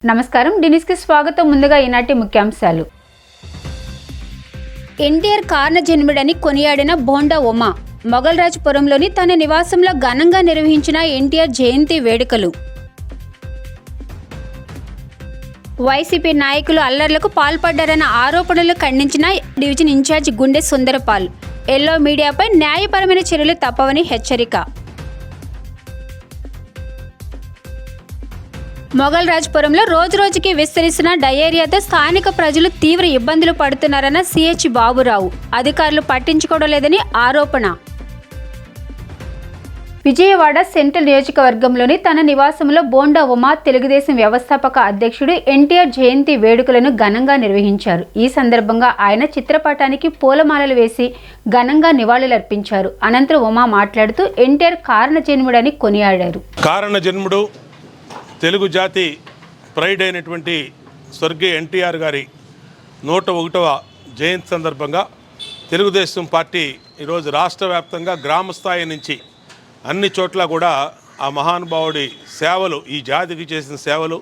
నమస్కారం డినిస్కి స్వాగతం. ముందుగా ఈనాటి ముఖ్యాంశాలు. ఎన్టీఆర్ కారణ జన్ముడని కొనియాడిన బోండా ఉమా మొగల్రాజ్పురంలోని తన నివాసంలో ఘనంగా నిర్వహించిన ఎన్టీఆర్ జయంతి వేడుకలు. వైసీపీ నాయకులు అల్లర్లకు పాల్పడ్డారన్న ఆరోపణలు ఖండించిన డివిజన్ ఇన్ఛార్జ్ గుండె సుందరపాల్. ఎల్లో మీడియాపై న్యాయపరమైన చర్యలు తప్పవని హెచ్చరిక. మొగల్రాజ్పురంలో రోజురోజుకి విస్తరిస్తున్న డయేరియాతో స్థానిక ప్రజలు తీవ్ర ఇబ్బందులు పడుతున్నారన్న సిహెచ్ బాబురావు. అధికారులు పట్టించుకోవడం లేదని ఆరోపణ. విజయవాడ సెంట్రల్ నియోజకవర్గంలోని తన నివాసంలో బోండా ఉమా తెలుగుదేశం వ్యవస్థాపక అధ్యక్షుడు ఎన్టీఆర్ జయంతి వేడుకలను ఘనంగా నిర్వహించారు. ఈ సందర్భంగా ఆయన చిత్రపటానికి పూలమాలలు వేసి ఘనంగా నివాళులర్పించారు. అనంతరం ఉమా మాట్లాడుతూ ఎన్టీఆర్ కారణ జన్ముడని కొనియాడారు. కారణ జన్ముడు తెలుగు జాతి ప్రైడ్ అయినటువంటి స్వర్గీయ ఎన్టీఆర్ గారి 101వ జయంతి సందర్భంగా తెలుగుదేశం పార్టీ ఈరోజు రాష్ట్ర వ్యాప్తంగా గ్రామ స్థాయి నుంచి అన్ని చోట్ల కూడా ఆ మహానుభావుడి సేవలు, ఈ జాతికి చేసిన సేవలు,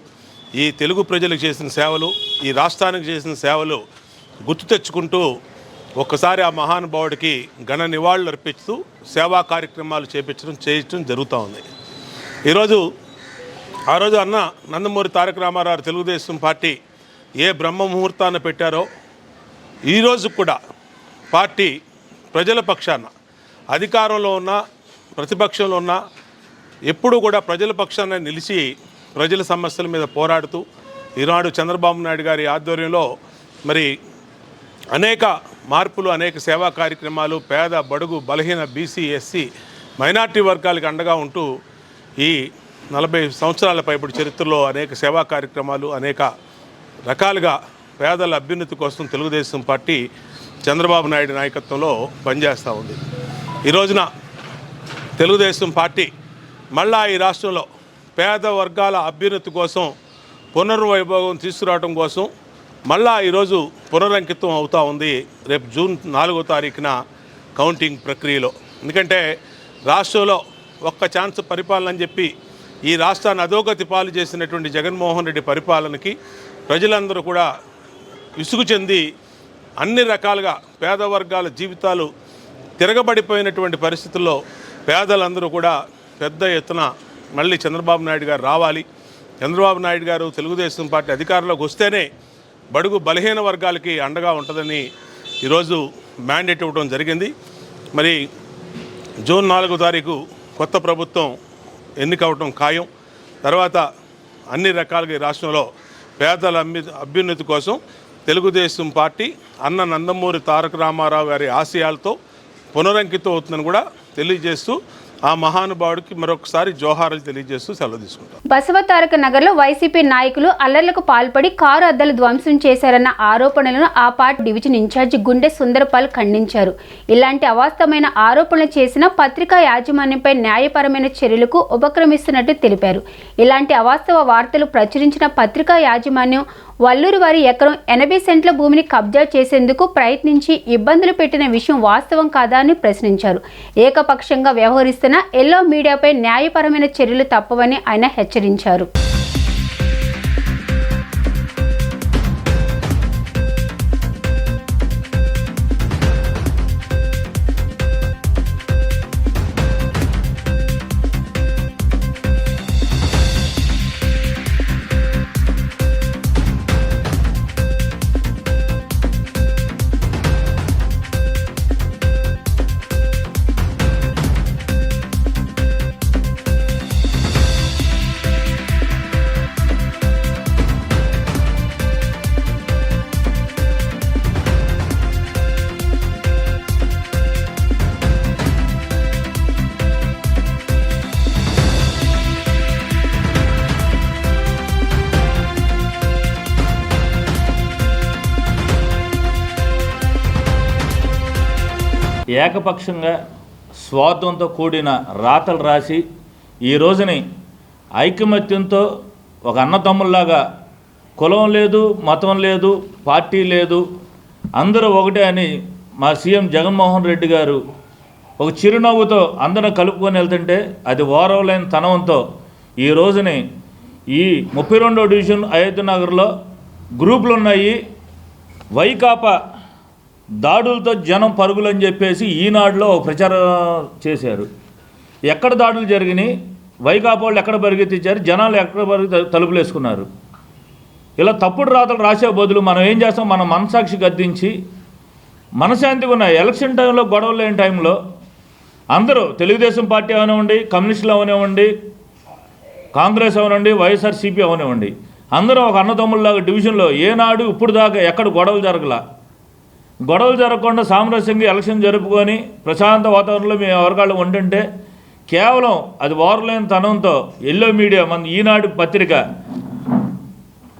ఈ తెలుగు ప్రజలకు చేసిన సేవలు, ఈ రాష్ట్రానికి చేసిన సేవలు గుర్తు తెచ్చుకుంటూ ఒక్కసారి ఆ మహానుభావుడికి ఘన నివాళులు అర్పిస్తూ సేవా కార్యక్రమాలు చేయటం జరుగుతూ ఉంది. ఆ రోజు అన్న నందమూరి తారక రామారావు తెలుగుదేశం పార్టీ ఏ బ్రహ్మ ముహూర్తాన్ని పెట్టారో ఈరోజు కూడా పార్టీ ప్రజల పక్షాన అధికారంలో ఉన్న ప్రతిపక్షంలో ఉన్న ఎప్పుడూ కూడా ప్రజల పక్షాన నిలిచి ప్రజల సమస్యల మీద పోరాడుతూ ఈనాడు చంద్రబాబు నాయుడు గారి ఆధ్వర్యంలో మరి అనేక మార్పులు, అనేక సేవా కార్యక్రమాలు పేద, బడుగు, బలహీన, బీసీ, ఎస్సీ, మైనార్టీ వర్గాలకు అండగా ఉంటూ ఈ 40 సంవత్సరాల పైబడి చరిత్రలో అనేక సేవా కార్యక్రమాలు, అనేక రకాలుగా పేదల అభ్యున్నతి కోసం తెలుగుదేశం పార్టీ చంద్రబాబు నాయుడు నాయకత్వంలో పనిచేస్తూ ఉంది. ఈ రోజున తెలుగుదేశం పార్టీ మళ్ళా ఈ రాష్ట్రంలో పేద వర్గాల అభ్యున్నతి కోసం, పునర్వైభవం తీసుకురావడం కోసం మళ్ళా ఈరోజు పునరంకితం అవుతూ ఉంది. రేపు జూన్ 4వ తారీఖున కౌంటింగ్ ప్రక్రియలో. ఎందుకంటే రాష్ట్రంలో ఒక్క ఛాన్స్ పరిపాలన అని చెప్పి ఈ రాష్ట్రాన్ని అధోగతి పాలు చేసినటువంటి జగన్మోహన్ రెడ్డి పరిపాలనకి ప్రజలందరూ కూడా విసుగు చెంది అన్ని రకాలుగా పేద వర్గాల జీవితాలు తిరగబడిపోయినటువంటి పరిస్థితుల్లో పేదలందరూ కూడా పెద్ద ఎత్తున మళ్ళీ చంద్రబాబు నాయుడు గారు రావాలి, చంద్రబాబు నాయుడు గారు తెలుగుదేశం పార్టీ అధికారంలోకి వస్తేనే బడుగు బలహీన వర్గాలకి అండగా ఉంటుందని ఈరోజు మ్యాండేట్ ఇవ్వడం జరిగింది. మరి జూన్ 4వ తారీఖు కొత్త ప్రభుత్వం ఎన్నికవటం ఖాయం. తర్వాత అన్ని రకాలుగా ఈ రాష్ట్రంలో పేదల అభ్యున్నతి కోసం తెలుగుదేశం పార్టీ అన్న నందమూరి తారక రామారావు గారి ఆశయాలతో పునరంకితం అవుతుందని కూడా తెలియజేస్తూ ఆ మహానుభావుడికి మరొకసారి జోహారాలు తెలియజేస్తూ సెలవు తీసుకుంటాం. బసవతారక నగర్లో వైసీపీ నాయకులు అల్లర్లకు పాల్పడి కారు అద్దాలు ధ్వంసం చేశారన్న ఆరోపణలను ఆ పార్టీ డివిజన్ ఇన్ఛార్జ్ గుండె సుందరపాల్ ఖండించారు. ఇలాంటి అవాస్తవమైన ఆరోపణలు చేసిన పత్రికా యాజమాన్యంపై న్యాయపరమైన చర్యలకు ఉపక్రమిస్తున్నట్టు తెలిపారు. ఇలాంటి అవాస్తవ వార్తలు ప్రచురించిన పత్రికా యాజమాన్యం వల్లూరు వారి ఎకరం 80 సెంట్ల భూమిని కబ్జా చేసేందుకు ప్రయత్నించి ఇబ్బందులు పెట్టిన విషయం వాస్తవం కాదా అని ప్రశ్నించారు. ఏకపక్షంగా వ్యవహరిస్తున్న ఎల్లో మీడియాపై న్యాయపరమైన చర్యలు తప్పవని ఆయన హెచ్చరించారు. ఏకపక్షంగా స్వార్థంతో కూడిన రాతలు రాసి ఈ రోజుని ఐకమత్యంతో ఒక అన్నదమ్ముల్లాగా కులం లేదు, మతం లేదు, పార్టీ లేదు, అందరూ ఒకటే అని మా సీఎం జగన్మోహన్ రెడ్డి గారు ఒక చిరునవ్వుతో అందరం కలుపుకొని వెళ్తుంటే అది ఓరవలేని తనంతో ఈ రోజుని ఈ 32వ డివిజన్ అయోధ్య నగర్లో గ్రూపులు ఉన్నాయి. వైకాపా దాడులతో జనం పరుగులని చెప్పేసి ఈనాడులో ప్రచారం చేశారు. ఎక్కడ దాడులు జరిగినాయి, వైకాపా వాళ్ళు ఎక్కడ పరిగెత్తించారు, జనాలు ఎక్కడ తలుపులు వేసుకున్నారు. ఇలా తప్పుడు రాతలు రాసే బదులు మనం ఏం చేస్తాం, మన మనసాక్షి గద్దించి మనశాంతిగా ఉన్న ఎలక్షన్ టైంలో గొడవలు లేని టైంలో అందరూ తెలుగుదేశం పార్టీ అవనివ్వండి, కమ్యూనిస్టులు అవనివ్వండి, కాంగ్రెస్ అవనివ్వండి, వైఎస్ఆర్సీపీ అవనివ్వండి, అందరూ ఒక అన్నదమ్ముల్లాగా డివిజన్లో ఏనాడు ఇప్పుడు దాకా ఎక్కడ గొడవలు గొడవలు జరగకుండా సామరస్యంగా ఎలక్షన్ జరుపుకొని ప్రశాంత వాతావరణంలో మేము ఎవరికాళ్ళు ఉంటుంటే కేవలం అది వారలేని తనంతో ఎల్లో మీడియా మన ఈనాడు పత్రిక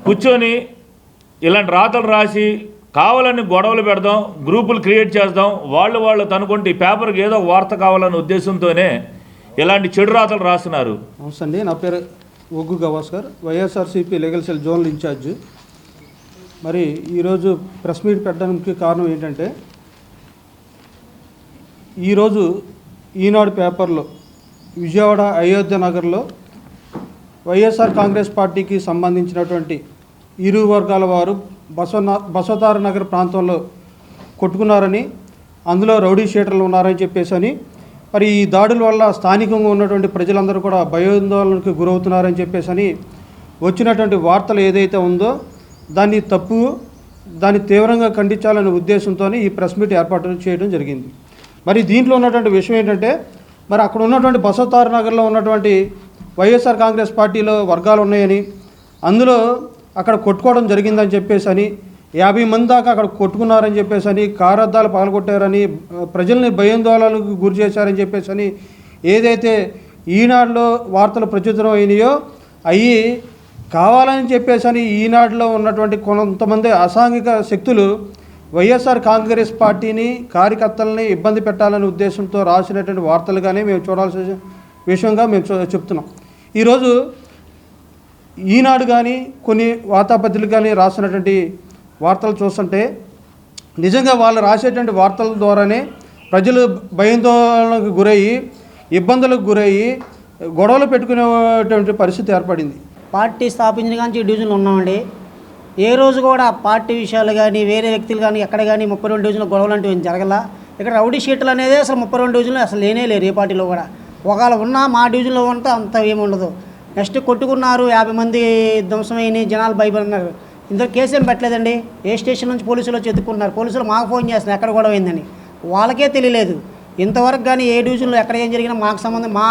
కూర్చొని ఇలాంటి రాతలు రాసి కావాలని గొడవలు పెడదాం, గ్రూపులు క్రియేట్ చేద్దాం, వాళ్ళు తనుకుంటే ఈ పేపర్కి ఏదో వార్త కావాలనే ఉద్దేశంతోనే ఇలాంటి చెడు రాతలు రాస్తున్నారు. నమస్తే, నా పేరు Oggu Gavaskar, YSRCP legal cell zonal incharge. మరి ఈరోజు ప్రెస్ మీట్ పెట్టడానికి కారణం ఏంటంటే, ఈరోజు ఈనాడు పేపర్లో విజయవాడ అయోధ్య నగర్లో వైఎస్ఆర్ కాంగ్రెస్ పార్టీకి సంబంధించినటువంటి ఇరు వర్గాల వారు బసవతార నగర్ ప్రాంతంలో కొట్టుకున్నారని, అందులో రౌడీ షీటర్లు ఉన్నారని చెప్పేసి మరి ఈ దాడుల వల్ల స్థానికంగా ఉన్నటువంటి ప్రజలందరూ కూడా భయాందోళనకు గురవుతున్నారని చెప్పేసి వచ్చినటువంటి వార్తలు ఏదైతే ఉందో దాన్ని తీవ్రంగా ఖండించాలనే ఉద్దేశంతో ఈ ప్రెస్ మీట్ ఏర్పాటు చేయడం జరిగింది. మరి దీంట్లో ఉన్నటువంటి విషయం ఏంటంటే, మరి అక్కడ ఉన్నటువంటి బసవతార నగర్లో ఉన్నటువంటి వైఎస్ఆర్ కాంగ్రెస్ పార్టీలో వర్గాలు ఉన్నాయని, అందులో అక్కడ కొట్టుకోవడం జరిగిందని చెప్పేసి 50 మంది దాకా అక్కడ కొట్టుకున్నారని చెప్పేసి, కారు అద్దాలు పగలగొట్టారని, ప్రజల్ని భయాందోళనకు గురి చేశారని చెప్పేసి ఏదైతే ఈనాడులో వార్తలు ప్రచురితం అయినాయో అవి కావాలని చెప్పేసి ఈనాడులో ఉన్నటువంటి కొంతమంది అసాంఘిక శక్తులు వైఎస్ఆర్ కాంగ్రెస్ పార్టీని కార్యకర్తలని ఇబ్బంది పెట్టాలనే ఉద్దేశంతో రాసినటువంటి వార్తలుగానే మేము చూడాల్సిన విషయంగా మేము చెప్తున్నాం. ఈరోజు ఈనాడు కానీ కొన్ని వార్తాపత్రికలు కానీ రాసినటువంటి వార్తలు చూస్తుంటే నిజంగా వాళ్ళు రాసేటువంటి వార్తల ద్వారానే ప్రజలు భయాందోళనకు గురయ్యి, ఇబ్బందులకు గురయ్యి, గొడవలు పెట్టుకునేటువంటి పరిస్థితి ఏర్పడింది. పార్టీ స్థాపించిన కానీ ఈ డివిజన్లో ఉన్నామండి. ఏ రోజు కూడా పార్టీ విషయాలు కానీ వేరే వ్యక్తులు కానీ ఎక్కడ కానీ 32 డివిజన్లో గొడవలు అంటే ఏం జరగల. ఇక్కడ రౌడీ షీట్లు అనేది అసలు 32 డివిజన్లో అసలు లేరు ఏ పార్టీలో కూడా. ఒకవేళ ఉన్నా మా డివిజన్లో ఉంటే అంత ఏముండదు. నెక్స్ట్ కొట్టుకున్నారు, 50 మంది ధ్వంసమైన జనాలు భయపడినారు. ఇందులో కేసు ఏం పెట్టలేదండి. ఏ స్టేషన్ నుంచి పోలీసులు వచ్చి ఎత్తుకున్నారు. పోలీసులు మాకు ఫోన్ చేస్తున్నారు ఎక్కడ గొడవ అయిందని. వాళ్ళకే తెలియలేదు ఇంతవరకు కానీ ఏ డివిజన్లో ఎక్కడ ఏం జరిగినా మాకు సంబంధం. మా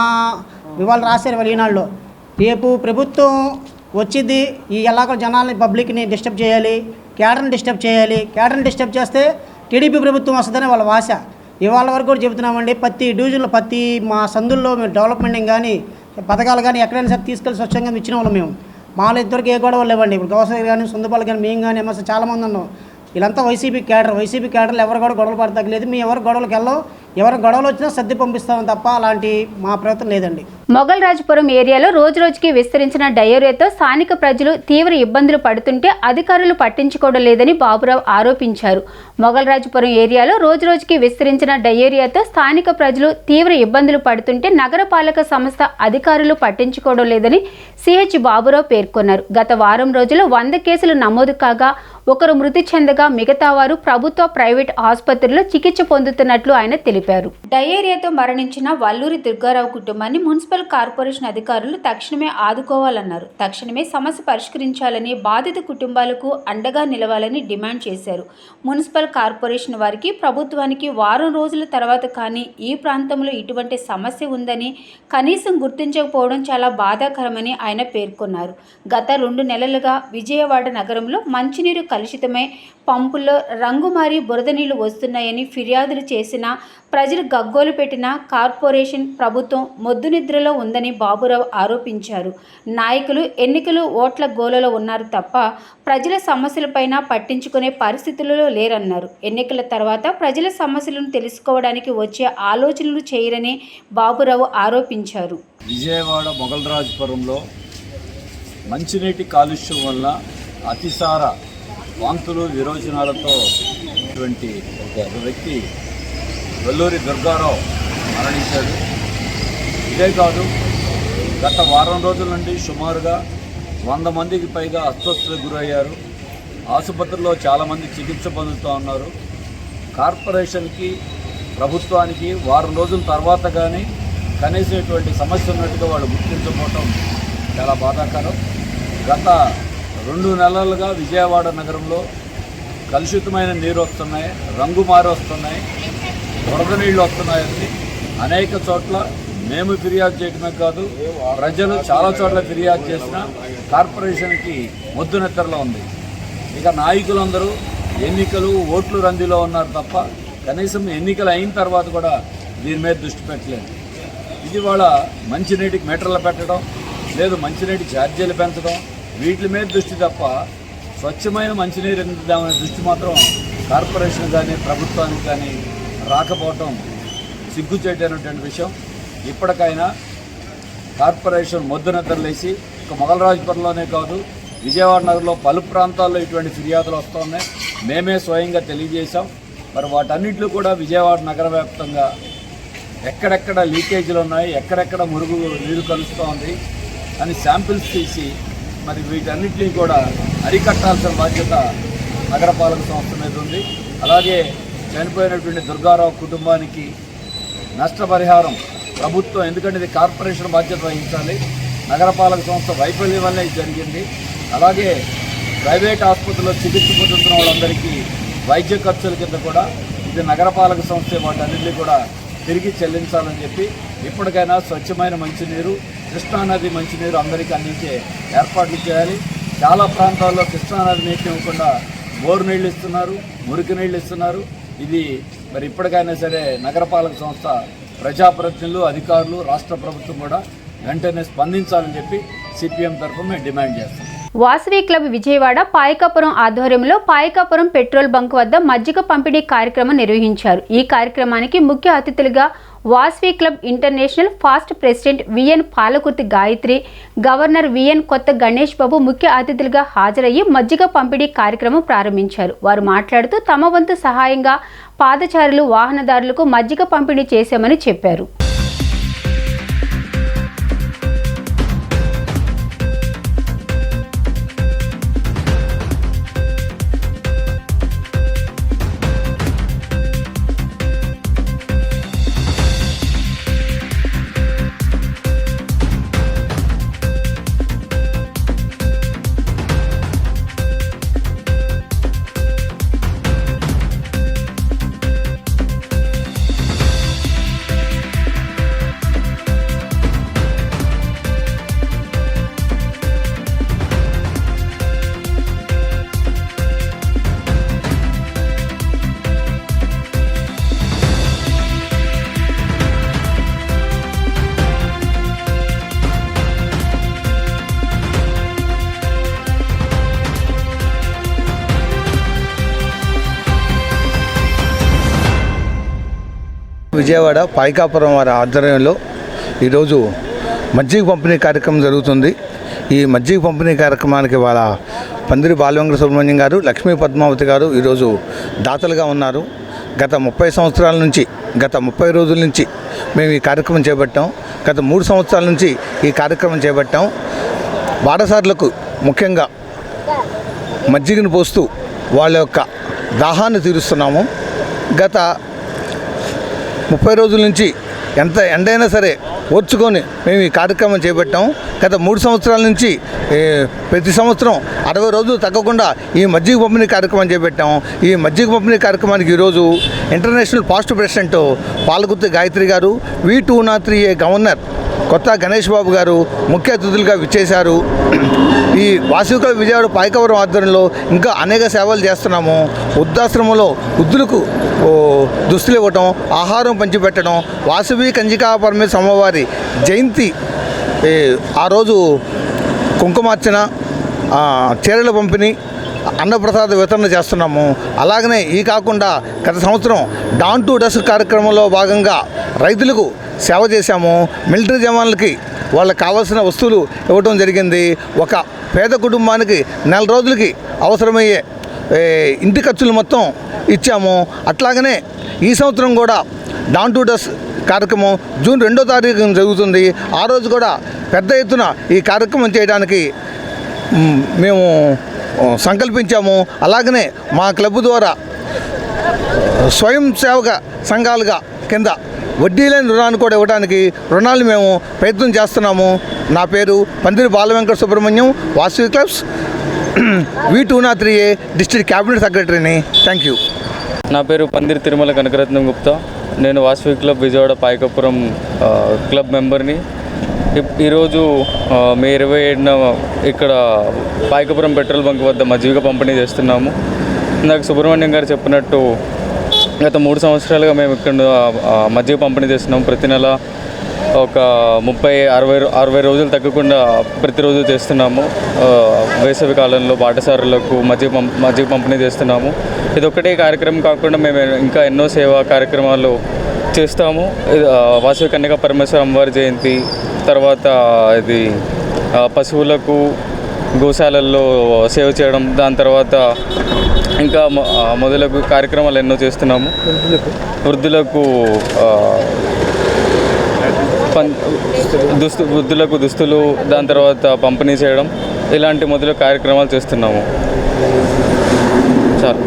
ఇవాళ రాశారు వాళ్ళు ఈనాడులో, రేపు ప్రభుత్వం వచ్చింది ఈ ఎలాగో జనాల్ని పబ్లిక్ని డిస్టర్బ్ చేయాలి, క్యాడర్ని డిస్టర్బ్ చేయాలి. క్యాడర్ని డిస్టర్బ్ చేస్తే టీడీపీ ప్రభుత్వం వస్తుందని వాళ్ళ ఆశ. ఇవాళ వరకు కూడా చెబుతున్నామండి, ప్రతి డివిజన్లో ప్రతి మా సందుల్లో మేము డెవలప్మెంట్ కానీ పథకాలు కానీ ఎక్కడైనా సరే తీసుకెళ్ళి స్వచ్ఛంగా ఇచ్చిన వాళ్ళు మేము. మాలో ఇద్దరికి ఏ గొడవలు లేవండి. ఇప్పుడు గౌసర్ కానీ సొందపాలు కానీ మేము కానీ ఎంఎస్ చాలామంది ఉన్నాం. వీళ్ళంతా వైసీపీ క్యాడర్లు ఎవరు కూడా గొడవలు పడతలేదు. మేము ఎవరు గొడవలకు వెళ్ళాం, ఎవరు గొడవలు వచ్చినా సర్ది పంపిస్తామని తప్ప అలాంటి మా ప్రయత్నం లేదండి. మొగల్ రాజపురం ఏరియాలో రోజురోజుకి విస్తరించిన డయేరియాతో స్థానిక ప్రజలు తీవ్ర ఇబ్బందులు పడుతుంటే అధికారులు పట్టించుకోవడం లేదని బాబురావు ఆరోపించారు. మొగల్ రాజపురం ఏరియాలో రోజురోజుకి విస్తరించిన డయేరియాతో స్థానిక ప్రజలు తీవ్ర ఇబ్బందులు పడుతుంటే నగరపాలక సంస్థ అధికారులు పట్టించుకోవడం లేదని సిహెచ్ బాబురావు పేర్కొన్నారు. గత వారం రోజుల్లో 100 కేసులు నమోదు కాగా ఒకరు మృతి చెందగా మిగతా వారు ప్రభుత్వ ప్రైవేట్ ఆసుపత్రుల్లో చికిత్స పొందుతున్నట్లు ఆయన తెలిపారు. డయేరియాతో మరణించిన వల్లూరి దుర్గారావు కుటుంబాన్ని మున్సిపల్ కార్పొరేషన్ అధికారులు తక్షణమే ఆదుకోవాలన్నారు. తక్షణమే సమస్య పరిష్కరించాలని, బాధిత కుటుంబాలకు అండగా నిలవాలని డిమాండ్ చేశారు. మున్సిపల్ కార్పొరేషన్ వారికి ప్రభుత్వానికి వారం రోజుల తర్వాత కానీ ఈ ప్రాంతంలో ఇటువంటి సమస్య ఉందని కనీసం గుర్తించకపోవడం చాలా బాధాకరమని ఆయన పేర్కొన్నారు. గత 2 నెలలుగా విజయవాడ నగరంలో మంచినీరు కలుషితమై పంపుల్లో రంగుమారి బురద నీళ్లు వస్తున్నాయని ఫిర్యాదులు చేసినా ప్రజలు గగ్గోలు పెట్టిన కార్పొరేషన్ ప్రభుత్వం మొద్దు నిద్రలో ఉందని బాబురావు ఆరోపించారు. నాయకులు ఎన్నికలు ఓట్ల గోలలో ఉన్నారు తప్ప ప్రజల సమస్యలపైన పట్టించుకునే పరిస్థితులలో లేరన్నారు. ఎన్నికల తర్వాత ప్రజల సమస్యలను తెలుసుకోవడానికి వచ్చే ఆలోచనలు చేయరని బాబురావు ఆరోపించారు. విజయవాడ మొగల్ రాజపురంలో మంచినీటి కాలుష్యం వల్ల అతిసార వాంతులు విరోచనాలతో ఇటువంటి ఒక వ్యక్తి వల్లూరి దుర్గారావు మరణించాడు. ఇదే కాదు, గత వారం రోజుల నుండి సుమారుగా 100 మందికి పైగా అస్వస్థతకు గురయ్యారు. ఆసుపత్రిలో చాలామంది చికిత్స పొందుతూ ఉన్నారు. కార్పొరేషన్కి ప్రభుత్వానికి వారం రోజుల తర్వాత కానీ కనీసం ఇటువంటి సమస్య ఉన్నట్టుగా వాళ్ళు గుర్తించకపోవటం చాలా బాధాకరం. గత 2 నెలలుగా విజయవాడ నగరంలో కలుషితమైన నీరు వస్తున్నాయి, రంగు మారి వస్తున్నాయి, వరద నీళ్ళు వస్తున్నాయని అనేక చోట్ల మేము ఫిర్యాదు చేయడమే కాదు, ప్రజలు చాలా చోట్ల ఫిర్యాదు చేసిన కార్పొరేషన్కి మొద్దు నిద్రలో ఉంది. ఇక నాయకులందరూ ఎన్నికలు ఓట్లు రందిలో ఉన్నారు తప్ప కనీసం ఎన్నికలు అయిన తర్వాత కూడా దీని మీద దృష్టి పెట్టలేదు. ఇది వాళ్ళ మంచినీటికి మీటర్లు పెట్టడం, లేదు మంచినీటి ఛార్జీలు పెంచడం, వీటి మీద దృష్టి తప్ప స్వచ్ఛమైన మంచినీరు అందిద్దామనే దృష్టి మాత్రం కార్పొరేషన్ కానీ ప్రభుత్వానికి కానీ రాకపోవటం సిగ్గుచేటైనటువంటి విషయం. ఇప్పటికైనా కార్పొరేషన్ మొద్దు నిద్రలేసి ఒక మొగల్రాజపురంలోనే కాదు విజయవాడ నగరంలో పలు ప్రాంతాల్లో ఇటువంటి ఫిర్యాదులు వస్తున్నాయి. మేమే స్వయంగా తెలియజేశాం. మరి వాటన్నిటిలో కూడా విజయవాడ నగర వ్యాప్తంగా ఎక్కడెక్కడ లీకేజీలు ఉన్నాయి, ఎక్కడెక్కడ మురుగు నీరు కలుస్తూ ఉంది అని శాంపిల్స్ తీసి మరి వీటన్నిటినీ కూడా అరికట్టాల్సిన బాధ్యత నగరపాలక సంస్థ మీద ఉంది. అలాగే చనిపోయినటువంటి దుర్గారావు కుటుంబానికి నష్టపరిహారం ప్రభుత్వం, ఎందుకంటే ఇది కార్పొరేషన్ బాధ్యత వహించాలి, నగరపాలక సంస్థ వైఫల్యం వల్ల ఇది జరిగింది. అలాగే ప్రైవేట్ ఆసుపత్రిలో చికిత్స పొందుతున్న వాళ్ళందరికీ వైద్య ఖర్చుల కింద కూడా ఇది నగరపాలక సంస్థ వాటన్నింటినీ కూడా తిరిగి చెల్లించాలని చెప్పి ఇప్పటికైనా స్వచ్ఛమైన మంచినీరు, కృష్ణానది మంచినీరు అందరికీ అందించే ఏర్పాట్లు చేయాలి. చాలా ప్రాంతాల్లో కృష్ణానది నీటిని ఇవ్వకుండా బోరు నీళ్ళు ఇస్తున్నారు, మురికి నీళ్ళు ఇస్తున్నారు. ఇది మరి ఇప్పటికైనా సరే నగరపాలక సంస్థ ప్రజాప్రతినిధులు, అధికారులు, రాష్ట్ర ప్రభుత్వం కూడా వెంటనే స్పందించాలని చెప్పి సిపిఎం తరఫున మేము డిమాండ్ చేస్తాం. వాసవి క్లబ్ విజయవాడ పాయకాపురం ఆధ్వర్యంలో పాయకాపురం పెట్రోల్ బంక్ వద్ద మజ్జిగ పంపిణీ కార్యక్రమం నిర్వహించారు. ఈ కార్యక్రమానికి ముఖ్య అతిథులుగా Vasavi club international past president VN Palakurthi Gayatri, governor VN Kotha Ganesh బాబు ముఖ్య అతిథులుగా హాజరయ్యి మజ్జిగ పంపిణీ కార్యక్రమం ప్రారంభించారు. వారు మాట్లాడుతూ తమ వంతు సహాయంగా పాదచారులు, వాహనదారులకు మజ్జిగ పంపిణీ చేశామని చెప్పారు. విజయవాడ పాయకాపురం వారి ఆధ్వర్యంలో ఈరోజు మజ్జిగ పంపిణీ కార్యక్రమం జరుగుతుంది. ఈ మజ్జిగ పంపిణీ కార్యక్రమానికి వాళ్ళ పందిరి బాలవెంకట సుబ్రహ్మణ్యం గారు, లక్ష్మీ పద్మావతి గారు ఈరోజు దాతలుగా ఉన్నారు. గత 30 సంవత్సరాల నుంచి, గత 30 రోజుల నుంచి మేము ఈ కార్యక్రమం చేపట్టాం. గత 3 సంవత్సరాల నుంచి ఈ కార్యక్రమం చేపట్టాం. బాటసారులకు ముఖ్యంగా మజ్జిగను పోస్తూ వాళ్ళ యొక్క దాహాన్ని తీరుస్తున్నాము. గత 30 రోజుల నుంచి ఎంత ఎండైనా సరే ఓర్చుకొని మేము ఈ కార్యక్రమం చేపట్టాము. గత 3 సంవత్సరాల నుంచి ప్రతి సంవత్సరం 60 రోజులు తగ్గకుండా ఈ మజ్జిగ పంపిణీ కార్యక్రమం చేపట్టాము. ఈ మజ్జిగ పంపిణీ కార్యక్రమానికి ఈరోజు international past president Palakurthi Gayatri గారు, V203A గవర్నర్ కొత్త గణేష్ బాబు గారు ముఖ్య అతిథులుగా విచ్చేశారు. ఈ వాసవి క్లబ్ విజయవాడ పాయకాపురం ఆధ్వర్యంలో ఇంకా అనేక సేవలు చేస్తున్నాము. వృద్ధాశ్రమంలో వృద్ధులకు దుస్తులు ఇవ్వటం, ఆహారం పంచిపెట్టడం, వాసవి కంచికా పరమేశ్వరి అమ్మవారి జయంతి ఆ రోజు కుంకుమార్చన, చీరల పంపిణీ, అన్నప్రసాద వితరణ చేస్తున్నాము. అలాగనే ఈ కాకుండా గత సంవత్సరం డాన్ టు డస్క్ కార్యక్రమంలో భాగంగా రైతులకు సేవ చేశాము. మిలిటరీ జవాన్లకి వాళ్ళకి కావాల్సిన వస్తువులు ఇవ్వడం జరిగింది. ఒక పేద కుటుంబానికి 4 రోజులకి అవసరమయ్యే ఇంటి ఖర్చులు మొత్తం ఇచ్చాము. అట్లాగనే ఈ సంవత్సరం కూడా డాన్ టు డస్క్ కార్యక్రమం జూన్ 2వ తారీఖున జరుగుతుంది. ఆ రోజు కూడా పెద్ద ఎత్తున ఈ కార్యక్రమం చేయడానికి మేము సంకల్పించాము. అలాగనే మా క్లబ్ ద్వారా స్వయం సేవక సంఘాలుగా కింద వడ్డీ లేని రుణాన్ని కూడా ఇవ్వడానికి రుణాలు మేము ప్రయత్నం చేస్తున్నాము. నా పేరు Pandiri Balavenkata Subrahmanyam, Vasavi clubs V203A district cabinet సెక్రటరీని. Thank you. నా పేరు పందిరి తిరుమల కనకరత్నం గుప్తా. నేను వాసవి క్లబ్ విజయవాడ పాయకపురం క్లబ్ మెంబర్ని. ఈరోజు మే 27న ఇక్కడ పాయకపురం పెట్రోల్ బంక్ వద్ద మజ్జిగ పంపిణీ చేస్తున్నాము. ఇందాక సుబ్రహ్మణ్యం గారు చెప్పినట్టు గత 3 సంవత్సరాలుగా మేము ఇక్కడ మజ్జిగ పంపిణీ చేస్తున్నాము. ప్రతి నెల ఒక 30-60 రోజులు తగ్గకుండా ప్రతిరోజు చేస్తున్నాము. వేసవి కాలంలో బాటసారులకు మజ్జిగ పంపిణీ చేస్తున్నాము. ఇది ఒక్కటే కార్యక్రమం కాకుండా మేము ఇంకా ఎన్నో సేవా కార్యక్రమాలు చేస్తాము. వాసవి కన్యకా పరమేశ్వర అమ్మవారి జయంతి, తర్వాత ఇది పశువులకు గోశాలల్లో సేవ చేయడం, దాని తర్వాత ఇంకా మొదలగు కార్యక్రమాలు ఎన్నో చేస్తున్నాము. వృద్ధులకు దుస్తులు, దాని తర్వాత పంపిణీ చేయడం, ఇలాంటి మొదలగు కార్యక్రమాలు చేస్తున్నాము. చాలు.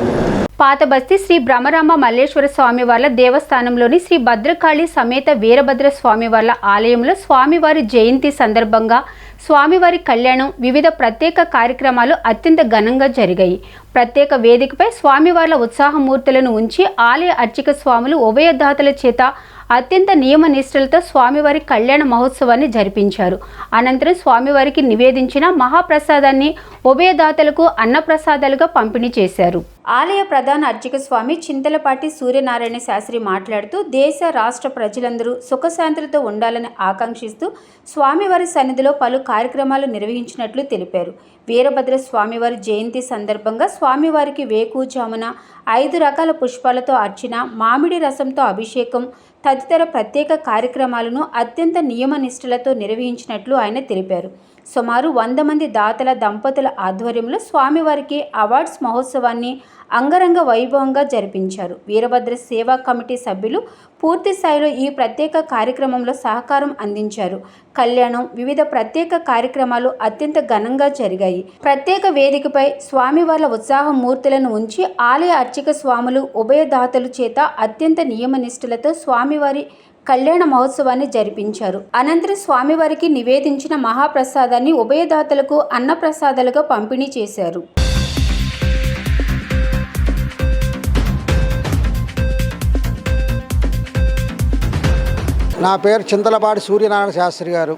పాత బస్తీ శ్రీ బ్రహ్మరాంబ మల్లేశ్వర స్వామివార్ల దేవస్థానంలోని శ్రీ భద్రకాళి సమేత వీరభద్ర స్వామివార్ల ఆలయంలో స్వామివారి జయంతి సందర్భంగా స్వామివారి కళ్యాణం, వివిధ ప్రత్యేక కార్యక్రమాలు అత్యంత ఘనంగా జరిగాయి. ప్రత్యేక వేదికపై స్వామివార్ల ఉత్సాహమూర్తులను ఉంచి ఆలయ అర్చక స్వాములు ఉభయదాతల చేత అత్యంత నియమ నిష్ఠలతో స్వామివారి కళ్యాణ మహోత్సవాన్ని జరిపించారు. అనంతరం స్వామివారికి నివేదించిన మహాప్రసాదాన్ని ఉభయదాతలకు అన్నప్రసాదాలుగా పంపిణీ చేశారు. ఆలయ ప్రధాన అర్చక స్వామి చింతలపాటి సూర్యనారాయణ శాస్త్రి మాట్లాడుతూ, దేశ రాష్ట్ర ప్రజలందరూ సుఖశాంతులతో ఉండాలని ఆకాంక్షిస్తూ స్వామివారి సన్నిధిలో పలు కార్యక్రమాలు నిర్వహించినట్లు తెలిపారు. వీరభద్ర స్వామివారి జయంతి సందర్భంగా స్వామివారికి వేకువజామున 5 రకాల పుష్పాలతో అర్చన, మామిడి రసంతో అభిషేకం తదితర ప్రత్యేక కార్యక్రమాలను అత్యంత నియమ నిష్ఠలతో నిర్వహించినట్లు ఆయన తెలిపారు. సుమారు 100 మంది దాతల దంపతుల ఆధ్వర్యంలో స్వామివారికి అవార్డ్స్ మహోత్సవాన్ని అంగరంగ వైభవంగా జరిపించారు. వీరభద్ర సేవా కమిటీ సభ్యులు పూర్తి స్థాయిలో ఈ ప్రత్యేక కార్యక్రమంలో సహకారం అందించారు. కళ్యాణం, వివిధ ప్రత్యేక కార్యక్రమాలు అత్యంత ఘనంగా జరిగాయి. ప్రత్యేక వేదికపై స్వామివార్ల ఉత్సాహమూర్తులను ఉంచి ఆలయ అర్చక స్వాములు ఉభయదాతలు చేత అత్యంత నియమ నిష్ఠలతో స్వామివారి కళ్యాణ మహోత్సవాన్ని జరిపించారు. అనంతరం స్వామివారికి నివేదించిన మహాప్రసాదాన్ని ఉభయదాతలకు అన్నప్రసాదాలుగా పంపిణీ చేశారు. నా పేరు చింతలపాటి సూర్యనారాయణ శాస్త్రి గారు.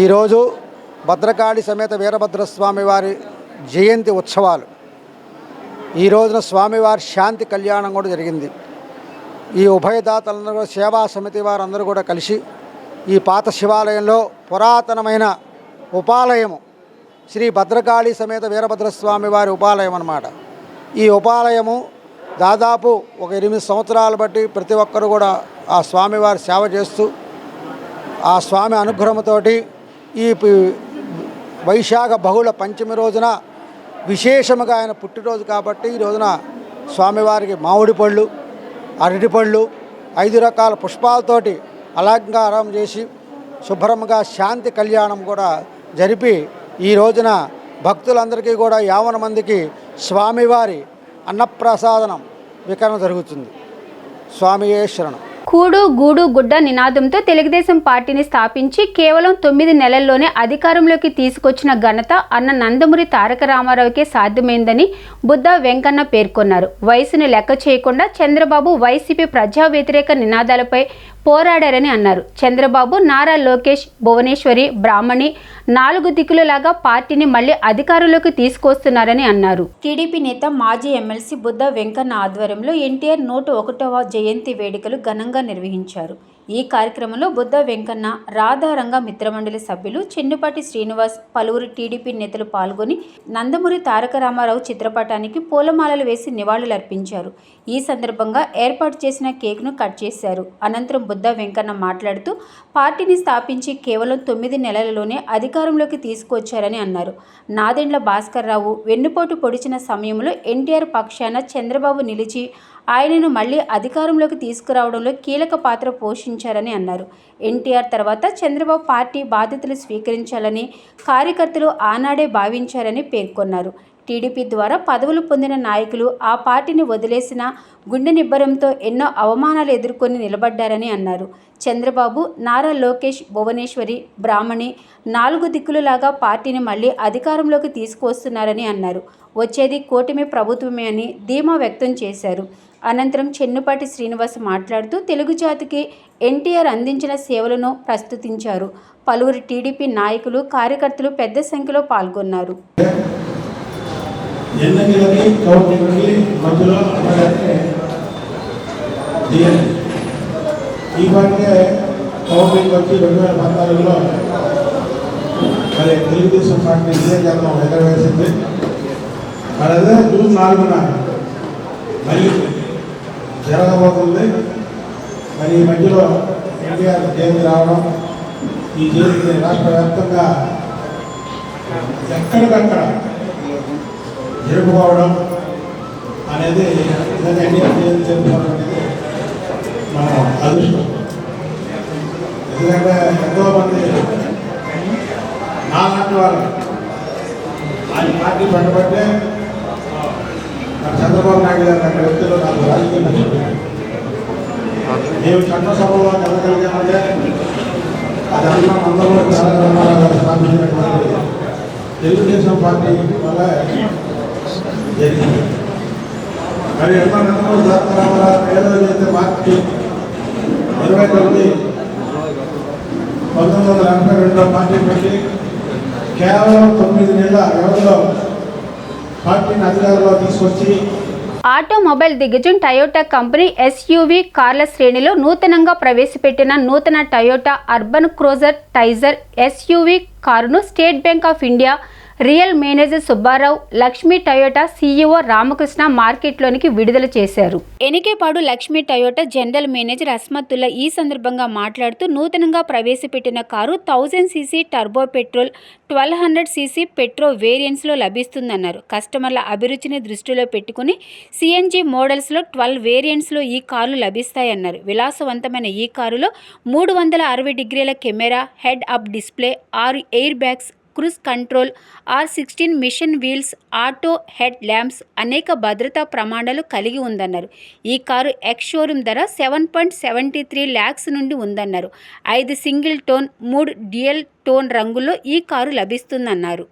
ఈరోజు భద్రకాళి సమేత వీరభద్రస్వామి వారి జయంతి ఉత్సవాలు. ఈ రోజున స్వామివారి శాంతి కళ్యాణం కూడా జరిగింది. ఈ ఉభయదాతలందరూ సేవా సమితి వారందరూ కూడా కలిసి ఈ పాత శివాలయంలో పురాతనమైన ఉపాలయము శ్రీ భద్రకాళి సమేత వీరభద్రస్వామి వారి ఉపాలయం అన్నమాట. ఈ ఉపాలయము దాదాపు ఒక 8 సంవత్సరాలు బట్టి ప్రతి ఒక్కరు కూడా ఆ స్వామివారి సేవ చేస్తూ ఆ స్వామి అనుగ్రహంతోటి ఈ వైశాఖ బహుళ పంచమి రోజున విశేషముగా ఆయన పుట్టినరోజు కాబట్టి ఈ రోజున స్వామివారికి మామిడి పళ్ళు, అరటిపళ్ళు, 5 రకాల పుష్పాలతోటి అలంకారం చేసి శుభ్రంగా శాంతి కళ్యాణం కూడా జరిపి ఈ రోజున భక్తులందరికీ కూడా 50 మందికి స్వామివారి అన్నప్రసాదనం వికరణ జరుగుతుంది. స్వామియే శరణం. కూడు గూడు గుడ్డ నినాదంతో తెలుగుదేశం పార్టీని స్థాపించి కేవలం 9 నెలల్లోనే అధికారంలోకి తీసుకొచ్చిన ఘనత అన్న నందమూరి తారక రామారావుకే సాధ్యమైందని బుద్ధా వెంకన్న పేర్కొన్నారు. వయసును లెక్క చేయకుండా చంద్రబాబు వైసీపీ ప్రజా వ్యతిరేక నినాదాలపై పోరాడారని అన్నారు. చంద్రబాబు, నారా లోకేష్, భువనేశ్వరి, బ్రాహ్మణి 4 దిక్కులలాగా పార్టీని మళ్లీ అధికారంలోకి తీసుకొస్తున్నారని అన్నారు. టీడీపీ నేత మాజీ ఎమ్మెల్సీ బుద్ధా వెంకన్న ఆధ్వర్యంలో ఎన్టీఆర్ 101వ జయంతి వేడుకలు ఘనంగా నిర్వహించారు. ఈ కార్యక్రమంలో బుద్ధా వెంకన్న, రాధారంగ మిత్రమండలి సభ్యులు చెన్నుపాటి శ్రీనివాస్, పలువురు టీడీపీ నేతలు పాల్గొని నందమూరి తారక రామారావు చిత్రపటానికి పూలమాలలు వేసి నివాళులర్పించారు. ఈ సందర్భంగా ఏర్పాటు చేసిన కేక్ను కట్ చేశారు. అనంతరం బుద్ధా వెంకన్న మాట్లాడుతూ పార్టీని స్థాపించి కేవలం 9 నెలలలోనే అధికారంలోకి తీసుకొచ్చారని అన్నారు. నాదెండ్ల భాస్కర్ రావు వెన్నుపోటు పొడిచిన సమయంలో ఎన్టీఆర్ పక్షాన చంద్రబాబు నిలిచి ఆయనను మళ్లీ అధికారంలోకి తీసుకురావడంలో కీలక పాత్ర పోషించారని అన్నారు. ఎన్టీఆర్ తర్వాత చంద్రబాబు పార్టీ బాధ్యతలు స్వీకరించాలని కార్యకర్తలు ఆనాడే భావించారని పేర్కొన్నారు. టీడీపీ ద్వారా పదవులు పొందిన నాయకులు ఆ పార్టీని వదిలేసిన గుండె నిబ్బరంతో ఎన్నో అవమానాలు ఎదుర్కొని నిలబడ్డారని అన్నారు. చంద్రబాబు, నారా లోకేష్, భువనేశ్వరి, బ్రాహ్మణి 4 దిక్కులలాగా పార్టీని మళ్లీ అధికారంలోకి తీసుకువస్తున్నారని అన్నారు. వచ్చేది కూటమి ప్రభుత్వమే అని ధీమా వ్యక్తం చేశారు. అనంతరం చెన్నుపాటి శ్రీనివాస్ మాట్లాడుతూ తెలుగు జాతికి ఎన్టీఆర్ అందించిన సేవలను ప్రస్తుతించారు. పలువురు టీడీపీ నాయకులు, కార్యకర్తలు పెద్ద సంఖ్యలో పాల్గొన్నారు. ఎన్నికలకి కౌంటింగ్కి మధ్యలో అన్నగానే చేయాలి. ఈ పాటికే కౌంటింగ్ వచ్చి 2014లో మరి తెలుగుదేశం పార్టీ విజయం చేద్దాం ఎగరవేసింది. మరి అదే జూన్ 4న మళ్ళీ జరగబోతుంది. మరి ఈ మధ్యలో ఎన్టీఆర్ జయంతి రావడం, ఈ జయంతిని రాష్ట్ర వ్యాప్తంగా ఎక్కడికక్కడ జరుపుకోవడం అనేది ఎన్టీఆర్ జయంతి జరుపుకోవడం అనేది మనం అదృష్టం. ఎందుకంటే ఎంతోమంది నాలాంటి వాళ్ళు ఆయన పార్టీ పట్టబట్టే చంద్రబాబు నాయుడు గారు అక్కడ వ్యక్తులు నాకు రాజకీయ నచ్చుతున్నాయి. మేము చట్టసభలో జరగలిగామంటే అది అన్నం అందరూ చాలా స్థాపించినటువంటి తెలుగుదేశం పార్టీ వల్ల జరిగింది. మరి ఎన్నో ఏదో చేస్తే మార్చి 29 1982లో పార్టీ పెట్టి కేవలం 9 నెలల వ్యవధిలో పార్టీని అధికారంలో తీసుకొచ్చి ఆటోమొబైల్ దిగ్గజం టయోటా కంపెనీ ఎస్యూవీ కార్ల శ్రేణిలో నూతనంగా ప్రవేశపెట్టిన నూతన Toyota Urban Cruiser Taisor SUV కారును state bank of India real manager Subbarao, Lakshmi Toyota CEO Ramakrishna మార్కెట్లోనికి విడుదల చేశారు. Enikepadu Lakshmi Toyota general manager Asmatullah ఈ సందర్భంగా మాట్లాడుతూ నూతనంగా ప్రవేశపెట్టిన కారు 1000 CC turbo petrol, 1200 CC petrol వేరియంట్స్లో లభిస్తుందన్నారు. కస్టమర్ల అభిరుచిని దృష్టిలో పెట్టుకుని సిఎన్జి మోడల్స్లో 12 వేరియంట్స్లో ఈ కార్లు లభిస్తాయన్నారు. విలాసవంతమైన ఈ కారులో 360 డిగ్రీల camera, head up display, 6 air bags, cruise control, R16 machine wheels, auto head lamps, అనేక భద్రతా ప్రమాణాలు కలిగి ఉందన్నారు. ఈ కారు ఎక్స్ షోరూమ్ ధర 7.73 lakhs నుండి ఉందన్నారు. 5 సింగిల్ టోన్, 3 డ్యూయల్ టోన్ రంగుల్లో ఈ కారు లభిస్తుందన్నారు.